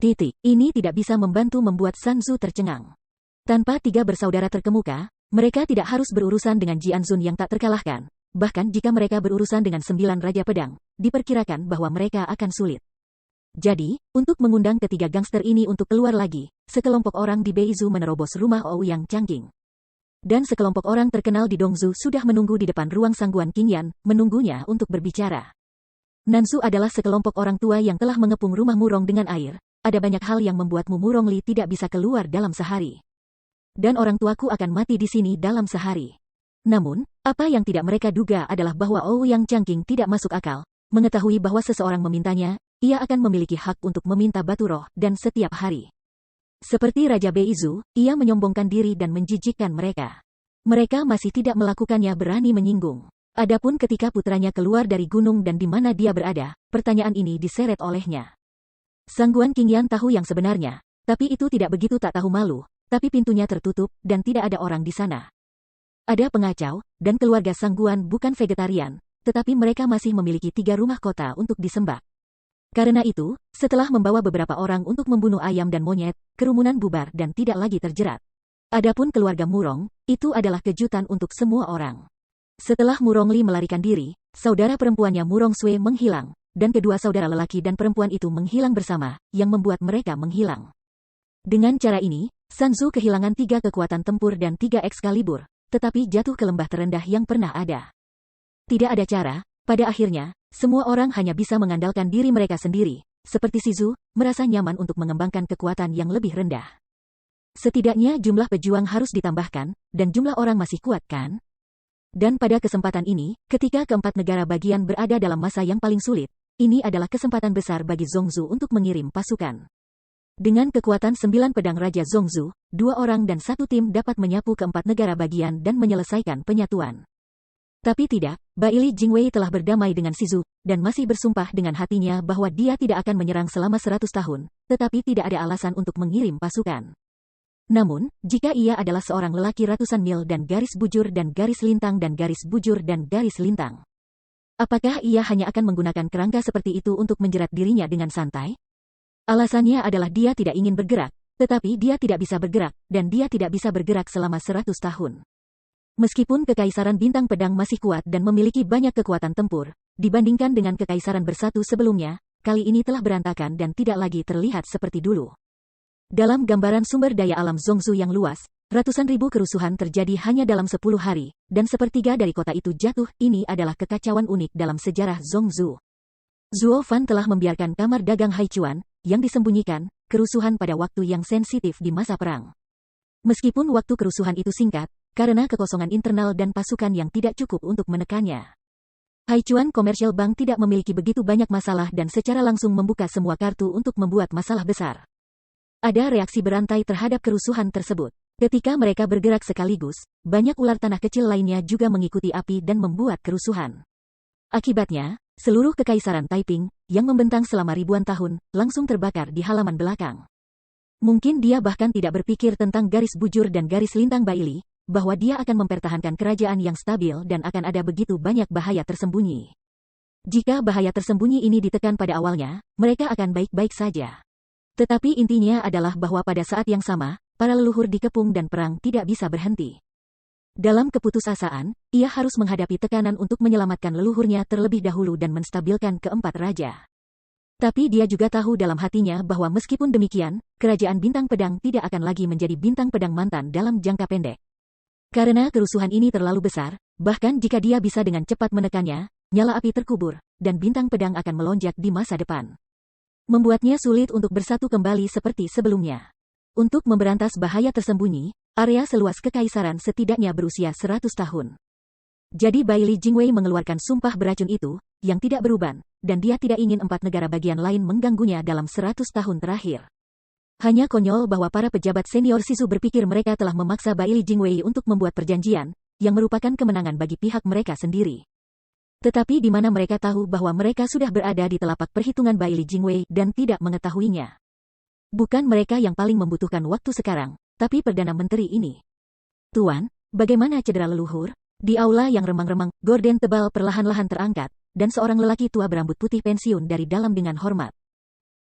A: Ini tidak bisa membuat Sanzu tercengang. Tanpa 3 bersaudara terkemuka, mereka tidak harus berurusan dengan Jianzun yang tak terkalahkan. Bahkan jika mereka berurusan dengan 9 Raja Pedang, diperkirakan bahwa mereka akan sulit. Jadi, untuk mengundang ketiga gangster ini untuk keluar lagi, sekelompok orang di Beizu menerobos rumah Ouyang Changqing. Dan sekelompok orang terkenal di Dongzu sudah menunggu di depan ruang Sangguan Qingyan, menunggunya untuk berbicara. Nanzu adalah sekelompok orang tua yang telah mengepung rumah Murong dengan air. Ada banyak hal yang membuatmu Murong Li tidak bisa keluar dalam sehari. Dan orang tuaku akan mati di sini dalam sehari. Namun, apa yang tidak mereka duga adalah bahwa Ouyang Changqing tidak masuk akal. Mengetahui bahwa seseorang memintanya, ia akan memiliki hak untuk meminta batu roh, dan setiap hari. Seperti Raja Beizu, ia menyombongkan diri dan menjijikkan mereka. Mereka masih tidak melakukannya berani menyinggung. Adapun ketika putranya keluar dari gunung dan di mana dia berada, pertanyaan ini diseret olehnya. Sangguan Qingyan tahu yang sebenarnya, tapi itu tidak begitu tak tahu malu. Tapi pintunya tertutup, dan tidak ada orang di sana. Ada pengacau, dan keluarga Sangguan bukan vegetarian, tetapi mereka masih memiliki 3 rumah kota untuk disembah. Karena itu, setelah membawa beberapa orang untuk membunuh ayam dan monyet, kerumunan bubar dan tidak lagi terjerat. Adapun keluarga Murong, itu adalah kejutan untuk semua orang. Setelah Murong Li melarikan diri, saudara perempuannya Murong Sui menghilang, dan kedua saudara lelaki dan perempuan itu menghilang bersama, yang membuat mereka menghilang. Dengan cara ini, Sanzu kehilangan 3 kekuatan tempur dan 3 Excalibur, tetapi jatuh ke lembah terendah yang pernah ada. Tidak ada cara, pada akhirnya, semua orang hanya bisa mengandalkan diri mereka sendiri, seperti Shizu, merasa nyaman untuk mengembangkan kekuatan yang lebih rendah. Setidaknya jumlah pejuang harus ditambahkan, dan jumlah orang masih kuat kan? Dan pada kesempatan ini, ketika keempat negara bagian berada dalam masa yang paling sulit, ini adalah kesempatan besar bagi Zongzu untuk mengirim pasukan. Dengan kekuatan 9 pedang Raja Zongzu, 2 orang dan 1 tim dapat menyapu keempat negara bagian dan menyelesaikan penyatuan. Tapi tidak, Baili Jingwei telah berdamai dengan Shizu, dan masih bersumpah dengan hatinya bahwa dia tidak akan menyerang selama 100 tahun, tetapi tidak ada alasan untuk mengirim pasukan. Namun, jika ia adalah seorang lelaki ratusan mil dan garis bujur dan garis lintang dan garis bujur dan garis lintang, apakah ia hanya akan menggunakan kerangka seperti itu untuk menjerat dirinya dengan santai? Alasannya adalah dia tidak ingin bergerak, tetapi dia tidak bisa bergerak, dan dia tidak bisa bergerak selama 100 tahun. Meskipun Kekaisaran Bintang Pedang masih kuat dan memiliki banyak kekuatan tempur, dibandingkan dengan Kekaisaran Bersatu sebelumnya, kali ini telah berantakan dan tidak lagi terlihat seperti dulu. Dalam gambaran sumber daya alam Zongzu yang luas, ratusan ribu kerusuhan terjadi hanya dalam 10 hari, dan sepertiga dari kota itu jatuh. Ini adalah kekacauan unik dalam sejarah Zongzu. Zuo Fan telah membiarkan kamar dagang Haichuan, yang disembunyikan, kerusuhan pada waktu yang sensitif di masa perang. Meskipun waktu kerusuhan itu singkat, karena kekosongan internal dan pasukan yang tidak cukup untuk menekannya. Haichuan Commercial Bank tidak memiliki begitu banyak masalah dan secara langsung membuka semua kartu untuk membuat masalah besar. Ada reaksi berantai terhadap kerusuhan tersebut. Ketika mereka bergerak sekaligus, banyak ular tanah kecil lainnya juga mengikuti api dan membuat kerusuhan. Akibatnya, seluruh Kekaisaran Taiping, yang membentang selama ribuan tahun, langsung terbakar di halaman belakang. Mungkin dia bahkan tidak berpikir tentang garis bujur dan garis lintang Baili, bahwa dia akan mempertahankan kerajaan yang stabil dan akan ada begitu banyak bahaya tersembunyi. Jika bahaya tersembunyi ini ditekan pada awalnya, mereka akan baik-baik saja. Tetapi intinya adalah bahwa pada saat yang sama, para leluhur dikepung dan perang tidak bisa berhenti. Dalam keputusasaan, ia harus menghadapi tekanan untuk menyelamatkan leluhurnya terlebih dahulu dan menstabilkan keempat raja. Tapi dia juga tahu dalam hatinya bahwa meskipun demikian, kerajaan Bintang Pedang tidak akan lagi menjadi Bintang Pedang mantan dalam jangka pendek. Karena kerusuhan ini terlalu besar, bahkan jika dia bisa dengan cepat menekannya, nyala api terkubur, dan Bintang Pedang akan melonjak di masa depan. Membuatnya sulit untuk bersatu kembali seperti sebelumnya. Untuk memberantas bahaya tersembunyi, area seluas kekaisaran setidaknya berusia 100 tahun. Jadi Bai Li Jingwei mengeluarkan sumpah beracun itu, yang tidak beruban, dan dia tidak ingin 4 negara bagian lain mengganggunya dalam 100 tahun terakhir. Hanya konyol bahwa para pejabat senior Sisu berpikir mereka telah memaksa Bai Li Jingwei untuk membuat perjanjian, yang merupakan kemenangan bagi pihak mereka sendiri. Tetapi di mana mereka tahu bahwa mereka sudah berada di telapak perhitungan Bai Li Jingwei dan tidak mengetahuinya. Bukan mereka yang paling membutuhkan waktu sekarang, tapi Perdana Menteri ini. Tuan, bagaimana cedera leluhur? Di aula yang remang-remang, gorden tebal perlahan-lahan terangkat, dan seorang lelaki tua berambut putih pensiun dari dalam dengan hormat.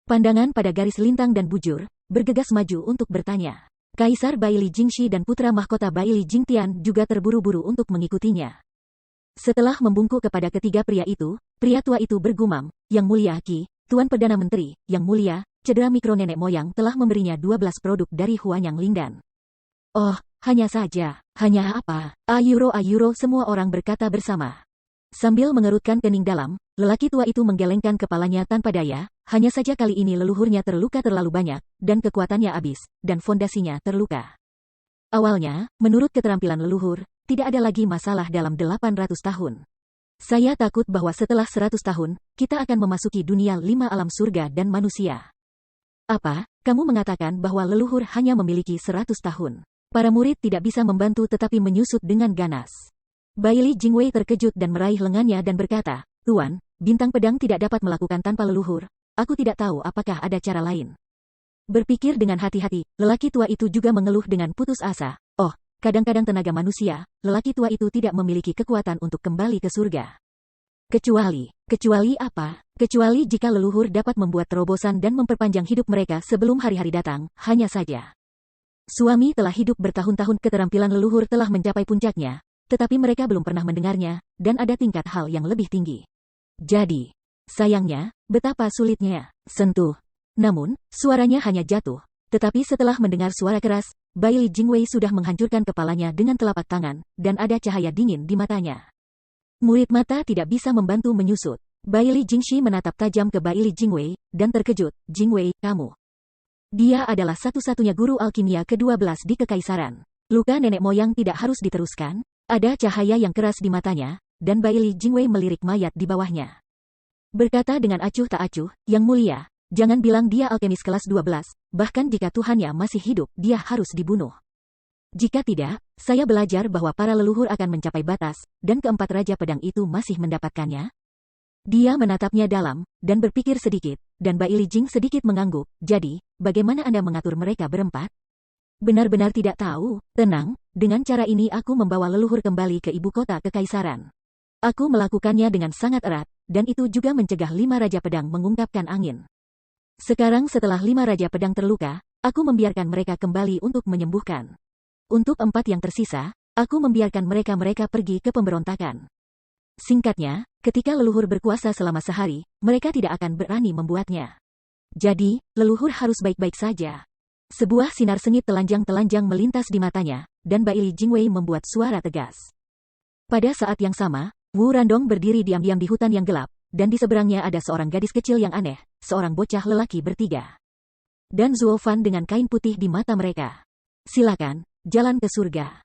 A: Pandangan pada garis lintang dan bujur, bergegas maju untuk bertanya. Kaisar Bai Li Jingxi dan putra mahkota Bai Li Jingtian juga terburu-buru untuk mengikutinya. Setelah membungkuk kepada ketiga pria tua itu bergumam, Yang Mulia Qi, Tuan Perdana Menteri, Yang Mulia, cedera mikro nenek moyang telah memberinya 12 produk dari Huanyang Lingdan. Oh, hanya saja, hanya apa? Ayuro semua orang berkata bersama. Sambil mengerutkan kening dalam, lelaki tua itu menggelengkan kepalanya tanpa daya, hanya saja kali ini leluhurnya terluka terlalu banyak, dan kekuatannya habis, dan fondasinya terluka. Awalnya, menurut keterampilan leluhur, tidak ada lagi masalah dalam 800 tahun. Saya takut bahwa setelah 100 tahun, kita akan memasuki dunia 5 alam surga dan manusia. Apa? Kamu mengatakan bahwa leluhur hanya memiliki 100 tahun. Para murid tidak bisa membantu tetapi menyusut dengan ganas. Bai Li Jingwei terkejut dan meraih lengannya dan berkata, Tuan, Bintang Pedang tidak dapat melakukan tanpa leluhur, aku tidak tahu apakah ada cara lain. Berpikir dengan hati-hati, lelaki tua itu juga mengeluh dengan putus asa. Oh, kadang-kadang tenaga manusia, lelaki tua itu tidak memiliki kekuatan untuk kembali ke surga. Kecuali apa? Kecuali jika leluhur dapat membuat terobosan dan memperpanjang hidup mereka sebelum hari-hari datang, hanya saja. Suami telah hidup bertahun-tahun, keterampilan leluhur telah mencapai puncaknya, tetapi mereka belum pernah mendengarnya, dan ada tingkat hal yang lebih tinggi. Jadi, sayangnya, betapa sulitnya. Sentuh. Namun, suaranya hanya jatuh. Tetapi setelah mendengar suara keras, Bai Li Jingwei sudah menghancurkan kepalanya dengan telapak tangan, dan ada cahaya dingin di matanya. Murid mata tidak bisa membantu menyusut. Bai Li Jingxi menatap tajam ke Bai Li Jingwei, dan terkejut, Jingwei, kamu. Dia adalah satu-satunya guru alkimia ke-12 di Kekaisaran. Luka nenek moyang tidak harus diteruskan. Ada cahaya yang keras di matanya, dan Bai Li Jingwei melirik mayat di bawahnya. Berkata dengan acuh tak acuh, Yang Mulia, jangan bilang dia alkemis kelas 12, bahkan jika Tuhannya masih hidup, dia harus dibunuh. Jika tidak, saya belajar bahwa para leluhur akan mencapai batas, dan keempat Raja Pedang itu masih mendapatkannya. Dia menatapnya dalam, dan berpikir sedikit, dan Bai Li Jing sedikit mengangguk. Jadi, bagaimana Anda mengatur mereka berempat? Benar-benar tidak tahu. Tenang, dengan cara ini aku membawa leluhur kembali ke ibu kota kekaisaran. Aku melakukannya dengan sangat erat, dan itu juga mencegah 5 Raja Pedang mengungkapkan angin. Sekarang setelah 5 Raja Pedang terluka, aku membiarkan mereka kembali untuk menyembuhkan. Untuk 4 yang tersisa, aku membiarkan mereka pergi ke pemberontakan. Singkatnya, ketika leluhur berkuasa selama sehari, mereka tidak akan berani membuatnya. Jadi, leluhur harus baik-baik saja. Sebuah sinar sengit telanjang-telanjang melintas di matanya, dan Bai Li Jingwei membuat suara tegas. Pada saat yang sama, Wu Randong berdiri diam-diam di hutan yang gelap, dan di seberangnya ada seorang gadis kecil yang aneh, seorang bocah lelaki bertiga. Dan Zuo Fan dengan kain putih di mata mereka. Silakan, jalan ke surga.